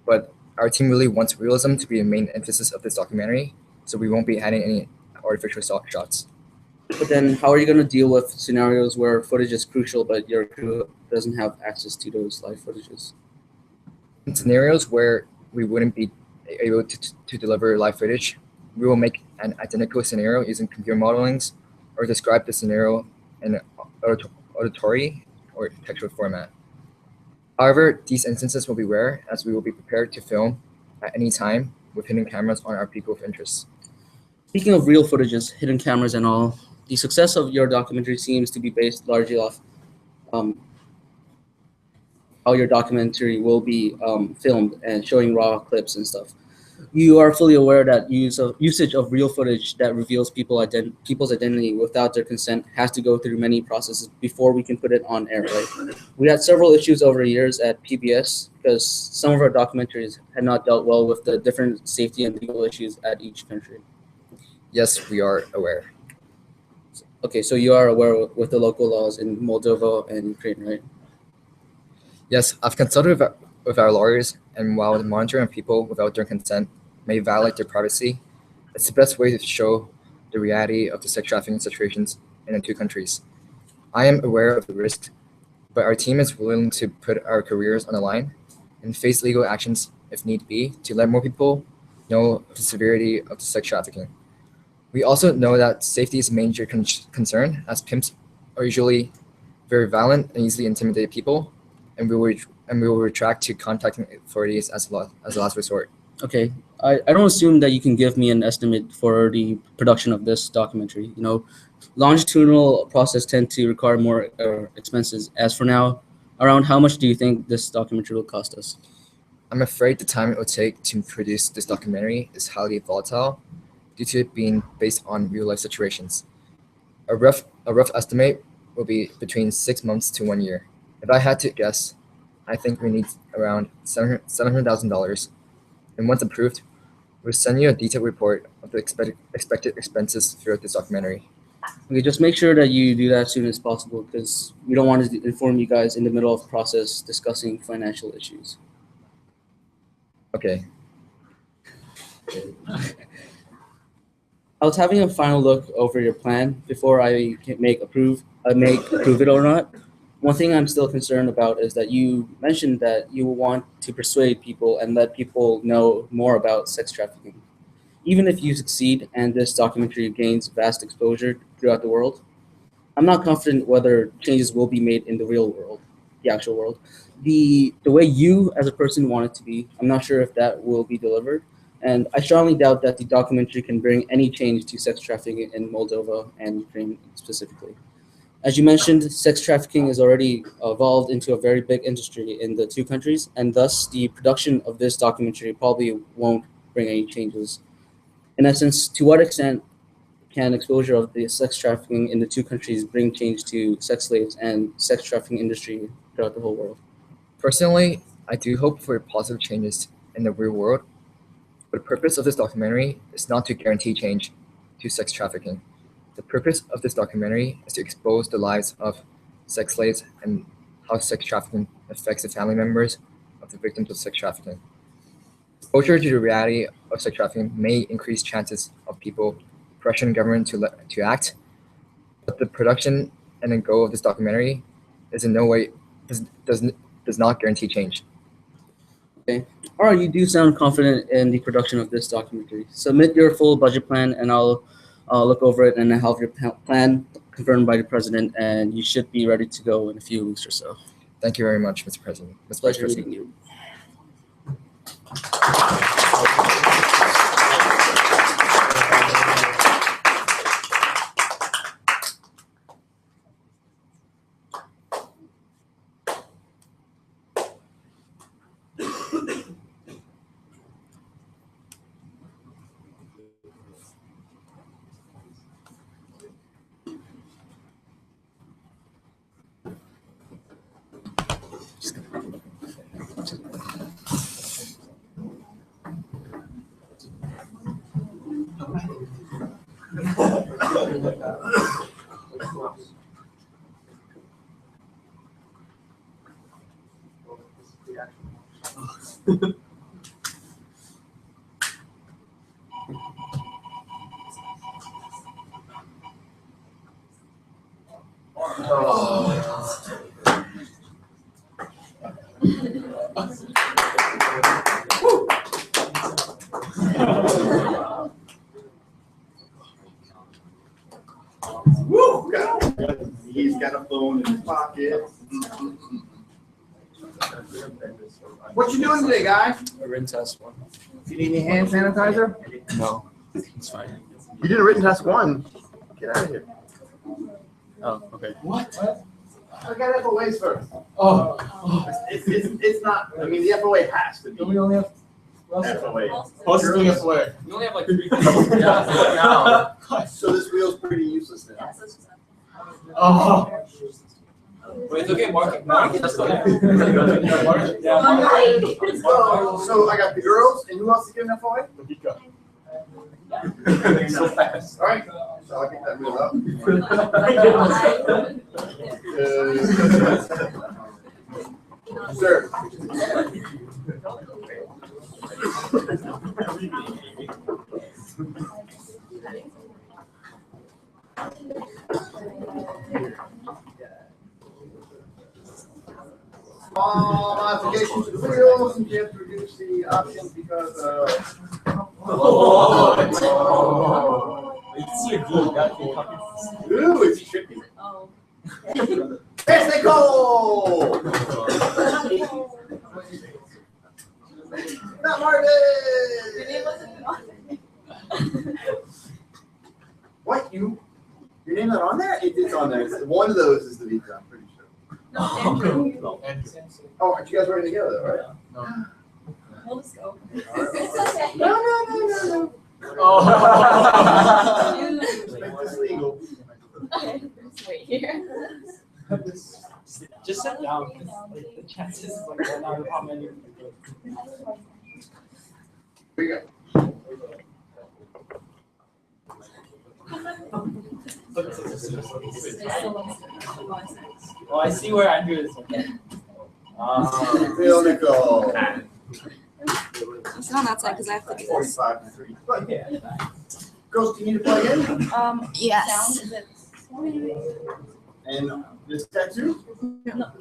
but our team really wants realism to be the main emphasis of this documentary, so we won't be adding any artificial shots. But then how are you going to deal with scenarios where footage is crucial, but your crew doesn't have access to those live footages? In scenarios where we wouldn't be able to deliver live footage, we will make an identical scenario using computer modelings or describe the scenario in auditory or textual format. However, these instances will be rare as we will be prepared to film at any time with hidden cameras on our people of interest. Speaking of real footages, hidden cameras and all, the success of your documentary seems to be based largely off how your documentary will be filmed and showing raw clips and stuff. You are fully aware that usage of real footage that reveals people's identity without their consent has to go through many processes before we can put it on air, right? We had several issues over the years at PBS because some of our documentaries had not dealt well with the different safety and legal issues at each country. Yes, we are aware. Okay, so you are aware with the local laws in Moldova and Ukraine, right? Yes, I've consulted with our lawyers, and while the monitoring of people without their consent may violate their privacy, it's the best way to show the reality of the sex trafficking situations in the two countries. I am aware of the risk, but our team is willing to put our careers on the line and face legal actions if need be to let more people know the severity of the sex trafficking. We also know that safety is a major concern, as pimps are usually very violent and easily intimidate people, and we will retract to contacting authorities as a last resort. Okay, I don't assume that you can give me an estimate for the production of this documentary. You know, longitudinal process tend to require more expenses. As for now, around how much do you think this documentary will cost us? I'm afraid the time it will take to produce this documentary is highly volatile due to it being based on real life situations. A rough estimate will be between 6 months to 1 year. If I had to guess, I think we need around $700,000. And once approved, we'll send you a detailed report of the expected expenses throughout this documentary. Okay, just make sure that you do that as soon as possible because we don't want to inform you guys in the middle of the process discussing financial issues. Okay. I was having a final look over your plan before I can approve it or not. One thing I'm still concerned about is that you mentioned that you want to persuade people and let people know more about sex trafficking. Even if you succeed and this documentary gains vast exposure throughout the world, I'm not confident whether changes will be made in the real world, the actual world. The way you as a person want it to be, I'm not sure if that will be delivered. And I strongly doubt that the documentary can bring any change to sex trafficking in Moldova and Ukraine specifically. As you mentioned, sex trafficking has already evolved into a very big industry in the two countries, and thus the production of this documentary probably won't bring any changes. In essence, to what extent can exposure of the sex trafficking in the two countries bring change to sex slaves and sex trafficking industry throughout the whole world? Personally, I do hope for positive changes in the real world, but the purpose of this documentary is not to guarantee change, 2 sex trafficking. The purpose of this documentary is to expose the lives of sex slaves, and how sex trafficking affects the family members of the victims of sex trafficking. Exposure to the reality of sex trafficking may increase chances of people pressuring government to act, but the production and the goal of this documentary is in no way does not guarantee change. All right, you do sound confident in the production of this documentary. Submit your full budget plan, and I'll look over it and have your plan confirmed by the president, and you should be ready to go in a few weeks or so. Thank you very much, Mr. President. Mr. Vice Pleasure President. meeting you. Woo! He's got a phone in his pocket. What you doing today, guy? A written test one. You need any hand sanitizer? No, it's fine. You did a written test one. Get out of here. Oh, okay. What? I got FOAs first. Oh. It's not, I mean, the FOA has to be. We only have. FOA. Post is doing FOA. You only have like 3 things. Yeah. So this wheel's pretty useless now. Oh. But it's okay, Mark. That's okay. So I got the girls, and who else is getting FOA? So fast. All right, so I'll get that wheel up. Sir. Modification to the wheels, and you have to reduce the options because ooh, it's tricky. Oh. Yes, they go! Not Martin! Your name wasn't on. What, your name not on there? It's on there. One of those is the Vika, I'm pretty sure. No, Andrew. Oh, aren't you guys working together though, right? We'll just go. It's okay. No. Oh. Just make this legal. Just wait here. Just sit down. The chances like right now of how many. Here we go. Oh, I see where Andrew is. Okay. Nicole. I'm still on outside because I have to do this. 45 to 3. But yeah. Girls, do you need to plug in? Yes. Sound, is it? And this tattoo? No.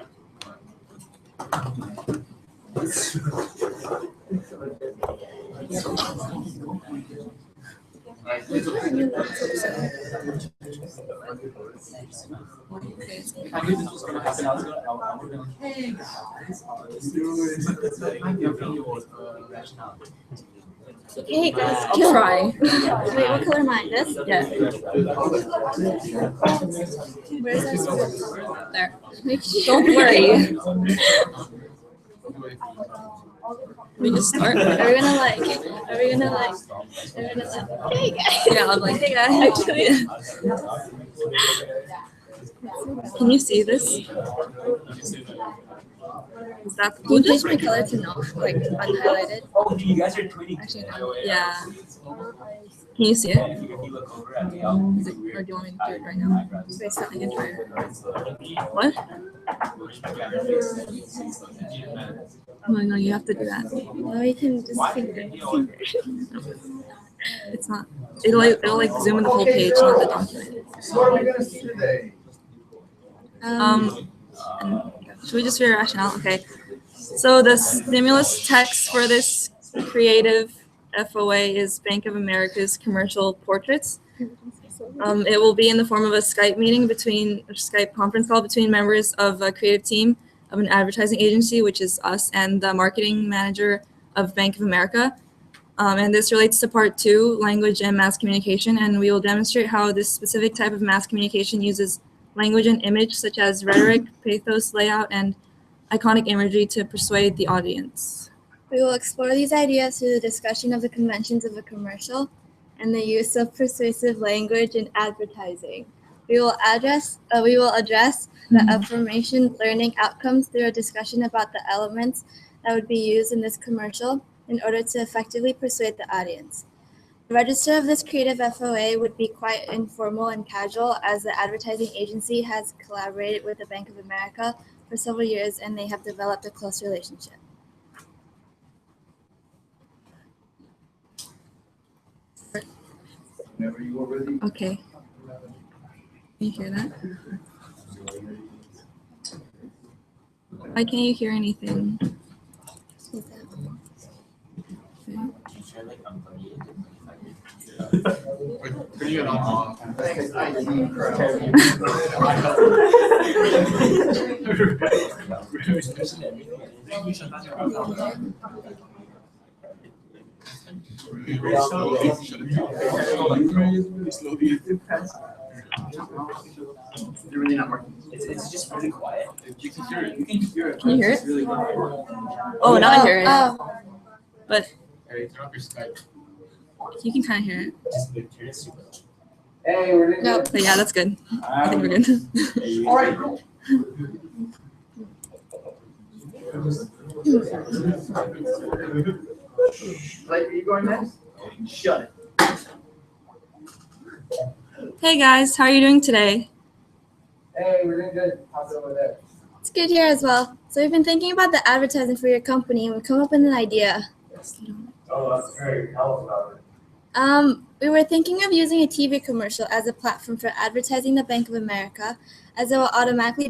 Hey guys, keep trying. Wait, what color am I? This? Yeah. Where's that? There. Don't worry. We just start. Are we gonna like? Hey guys. Yeah, I'm like, hey guys. Actually. Can you see this? Is that? Can you change my color to no, like unhighlighted? Oh, you guys are tweeting. Actually, no. Yeah. Can you see it? And if you look over at me, I'll Is it, or do you want me to do it right now? Based on, I can try it. What? No, you have to do that. Or you can just finger. It's not. It'll like zoom in the whole page, not the document. So what are we gonna see today? And should we just read a rationale? Okay. So the stimulus text for this creative FOA is Bank of America's commercial portraits. It will be in the form of a Skype meeting Skype conference call between members of a creative team of an advertising agency, which is us, and the marketing manager of Bank of America. And this relates to part 2, language and mass communication. And we will demonstrate how this specific type of mass communication uses language and image, such as rhetoric, pathos, layout, and iconic imagery to persuade the audience. We will explore these ideas through the discussion of the conventions of a commercial and the use of persuasive language in advertising. We will address the affirmation learning outcomes through a discussion about the elements that would be used in this commercial in order to effectively persuade the audience. The register of this creative FOA would be quite informal and casual, as the advertising agency has collaborated with the Bank of America for several years and they have developed a close relationship. Whenever you are ready. Okay. Can you hear that? Why can't you hear anything? Could you not? Thanks, IT crowd. They're really not working. It's just really quiet. You can hear it. You can hear it. Can you hear it? It's really quiet. Oh, now I hear it. But Hey, turn off your Skype. you can kind of hear it. Just turn it super loud. Hey, we're doing No, good. but yeah, that's good. I think we're good. All right, cool. Like, are you going next? Shut it. Hey guys, how are you doing today? Hey, we're doing good. How's it over there? It's good here as well. So we've been thinking about the advertising for your company and we've come up with an idea. Oh, that's great. Tell us about it. We were thinking of using a TV commercial as a platform for advertising the Bank of America, as it will automatically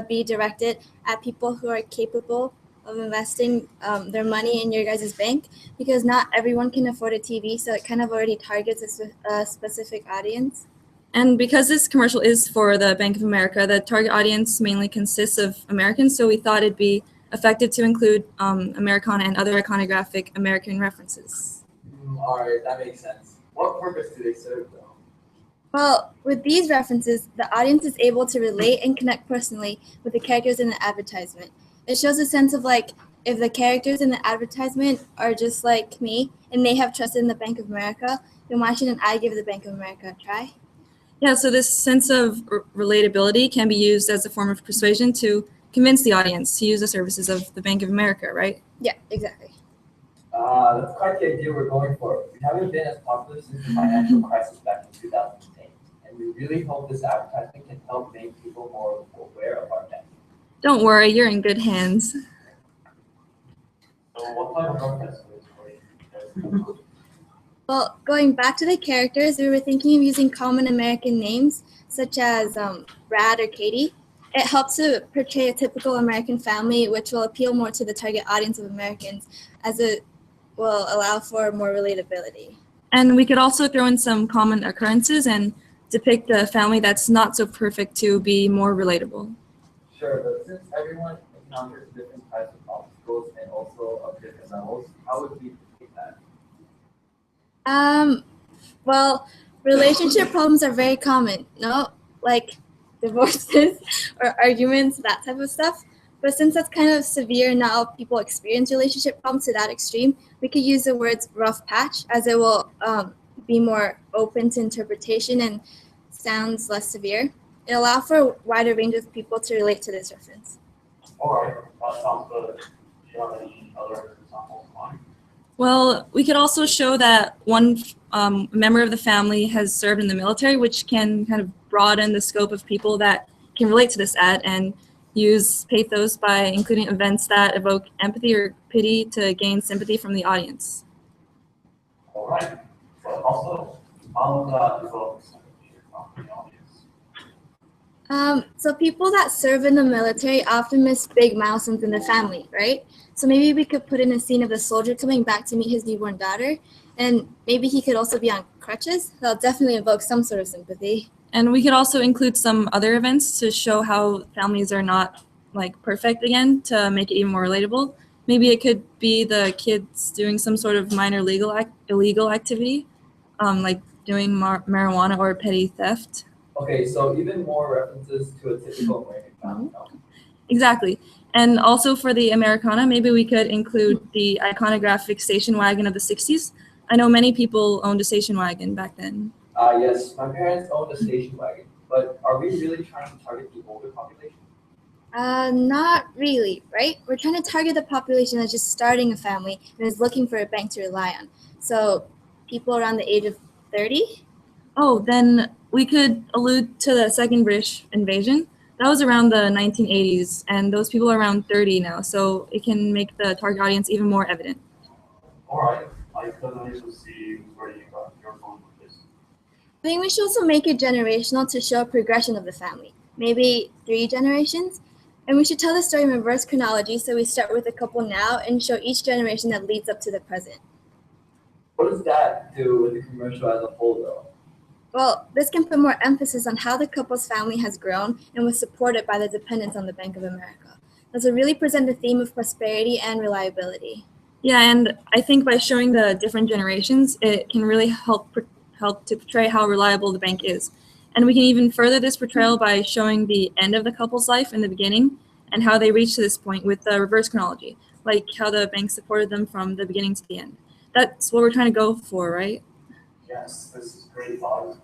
be directed at people who are capable of investing their money in your guys' bank, because not everyone can afford a TV, so it kind of already targets a specific audience. And because this commercial is for the Bank of America, the target audience mainly consists of Americans, so we thought it'd be effective to include Americana and other iconographic American references. All right, that makes sense. What purpose do they serve, though? Well, with these references, the audience is able to relate and connect personally with the characters in the advertisement. It shows a sense of like, if the characters in the advertisement are just like me and they have trust in the Bank of America, then why shouldn't I give the Bank of America a try? Yeah, so this sense of relatability can be used as a form of persuasion to convince the audience to use the services of the Bank of America, right? Yeah, exactly. That's quite the idea we're going for. We haven't been as popular since the financial crisis back in 2008, and we really hope this advertisement can help make people more aware of our bank. Don't worry, you're in good hands. So what type of reference is it? Well, going back to the characters, we were thinking of using common American names, such as Brad or Katie. It helps to portray a typical American family, which will appeal more to the target audience of Americans, as it will allow for more relatability. And we could also throw in some common occurrences and depict a family that's not so perfect to be more relatable. Sure, but since everyone encounters different types of obstacles and also of different levels, how would we take that? Well, relationship problems are very common, no? Like divorces or arguments, that type of stuff. But since that's kind of severe, not all people experience relationship problems to that extreme, we could use the words rough patch, as it will be more open to interpretation and sounds less severe. It allows for a wider range of people to relate to this reference. Alright, that sounds good. Do you have any other examples in mind? Well, we could also show that one a member of the family has served in the military, which can kind of broaden the scope of people that can relate to this ad and use pathos by including events that evoke empathy or pity to gain sympathy from the audience. All right. But also, how develop sympathy from the audience? So people that serve in the military often miss big milestones in their family, right? So maybe we could put in a scene of the soldier coming back to meet his newborn daughter, and maybe he could also be on crutches. That'll definitely evoke some sort of sympathy. And we could also include some other events to show how families are not like perfect again to make it even more relatable. Maybe it could be the kids doing some sort of minor illegal activity, like doing marijuana or petty theft. Okay, so even more references to a typical American family. Exactly. And also for the Americana, maybe we could include the iconographic station wagon of the 60s. I know many people owned a station wagon back then. Yes, my parents owned a station wagon, but are we really trying to target the older population? Not really, right? We're trying to target the population that's just starting a family and is looking for a bank to rely on. So people around the age of 30? Oh, then we could allude to the second British invasion. That was around the 1980s, and those people are around 30 now, so it can make the target audience even more evident. All right, I couldn't also see where you got your phone with this. I think we should also make it generational to show a progression of the family, maybe 3 generations. And we should tell the story in reverse chronology, so we start with a couple now and show each generation that leads up to the present. What does that do with the commercial as a whole, though? Well, this can put more emphasis on how the couple's family has grown and was supported by the dependence on the Bank of America. This will really present the theme of prosperity and reliability. Yeah, and I think by showing the different generations, it can really help to portray how reliable the bank is. And we can even further this portrayal by showing the end of the couple's life in the beginning and how they reached to this point with the reverse chronology, like how the bank supported them from the beginning to the end. That's what we're trying to go for, right? Yes, this is great advice.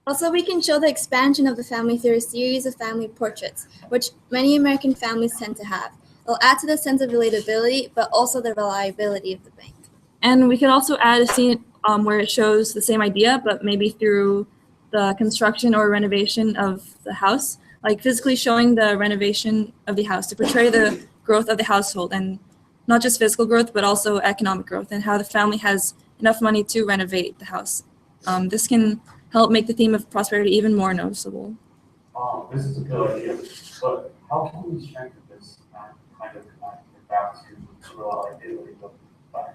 Also, we can show the expansion of the family through a series of family portraits, which many American families tend to have. It'll add to the sense of relatability, but also the reliability of the bank. And we could also add a scene where it shows the same idea, but maybe through the construction or renovation of the house, like physically showing the renovation of the house to portray the growth of the household, and not just physical growth, but also economic growth, and how the family has enough money to renovate the house. This can help make the theme of prosperity even more noticeable. This is a good idea, but how can we strengthen this kind of connect back to reliability of the bank?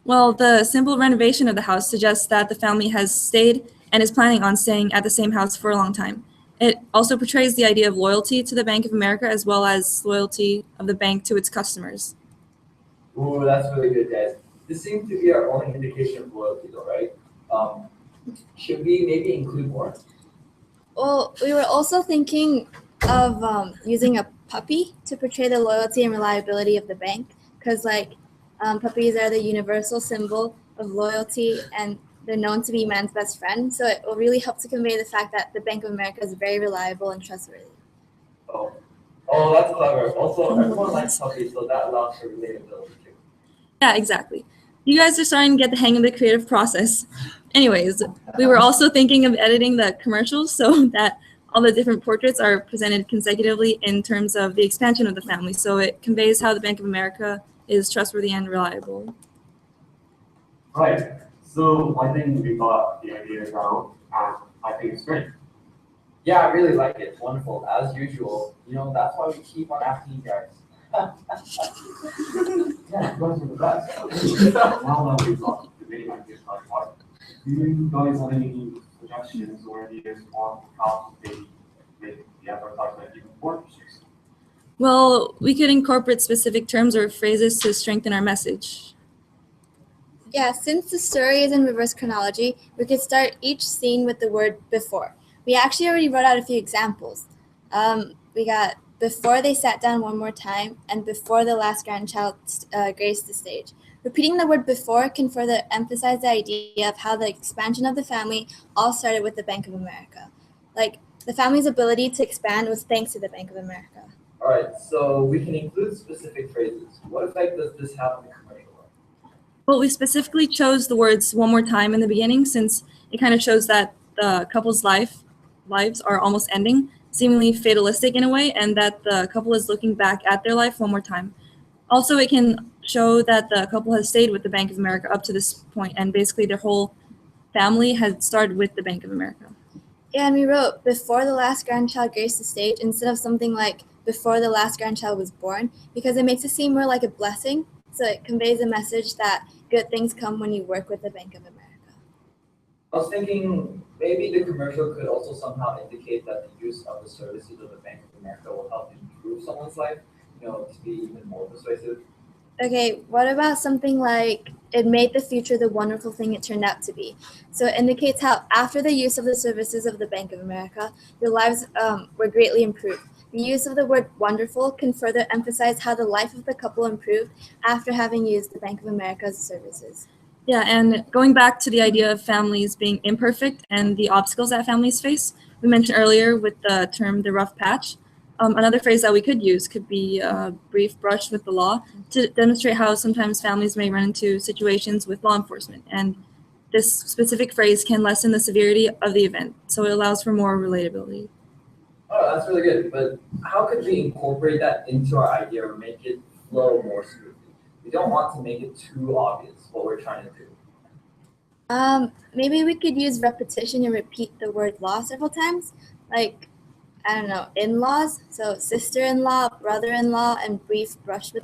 Well, the simple renovation of the house suggests that the family has stayed and is planning on staying at the same house for a long time. It also portrays the idea of loyalty to the Bank of America as well as loyalty of the bank to its customers. Ooh, that's really good, guys. This seems to be our only indication of loyalty, though, right? Should we maybe include more? Well, we were also thinking of using a puppy to portray the loyalty and reliability of the bank, because puppies are the universal symbol of loyalty and they're known to be man's best friend. So it will really help to convey the fact that the Bank of America is very reliable and trustworthy. Oh, that's clever. Also, everyone likes puppies, so that allows for relatability too. Yeah, exactly. You guys are starting to get the hang of the creative process. Anyways, we were also thinking of editing the commercials so that all the different portraits are presented consecutively in terms of the expansion of the family. So it conveys how the Bank of America is trustworthy and reliable. Right. So I think we got the idea down, and I think it's great. Yeah, I really like it. It's wonderful. As usual, that's why we keep on asking you guys. Yeah, you guys are the best. Now that we've got the main ideas part, do you guys have any suggestions or ideas on how to make the advertisement even more interesting? Well, we could incorporate specific terms or phrases to strengthen our message. Yeah, since the story is in reverse chronology, we could start each scene with the word before. We actually already wrote out a few examples. We got before they sat down one more time and before the last grandchild graced the stage. Repeating the word before can further emphasize the idea of how the expansion of the family all started with the Bank of America. Like, the family's ability to expand was thanks to the Bank of America. All right, so we can include specific phrases. What effect does this have on the commercial? Well, we specifically chose the words one more time in the beginning since it kind of shows that the couple's lives are almost ending, seemingly fatalistic in a way, and that the couple is looking back at their life one more time. Also, it can show that the couple has stayed with the Bank of America up to this point, and basically their whole family had started with the Bank of America. Yeah, and we wrote before the last grandchild graced the stage instead of something like before the last grandchild was born, because it makes it seem more like a blessing. So it conveys a message that good things come when you work with the Bank of America. I was thinking maybe the commercial could also somehow indicate that the use of the services of the Bank of America will help improve someone's life, to be even more persuasive. Okay, what about something like it made the future the wonderful thing it turned out to be? So it indicates how after the use of the services of the Bank of America, their lives were greatly improved. The use of the word wonderful can further emphasize how the life of the couple improved after having used the Bank of America's services. Yeah, and going back to the idea of families being imperfect and the obstacles that families face, we mentioned earlier with the term the rough patch. Another phrase that we could use could be a brief brush with the law to demonstrate how sometimes families may run into situations with law enforcement. And this specific phrase can lessen the severity of the event, so it allows for more relatability. Oh, that's really good. But how could we incorporate that into our idea or make it flow more smoothly? We don't want to make it too obvious what we're trying to do. Maybe we could use repetition and repeat the word law several times, like, I don't know, in-laws, so sister-in-law, brother-in-law, and brief brush with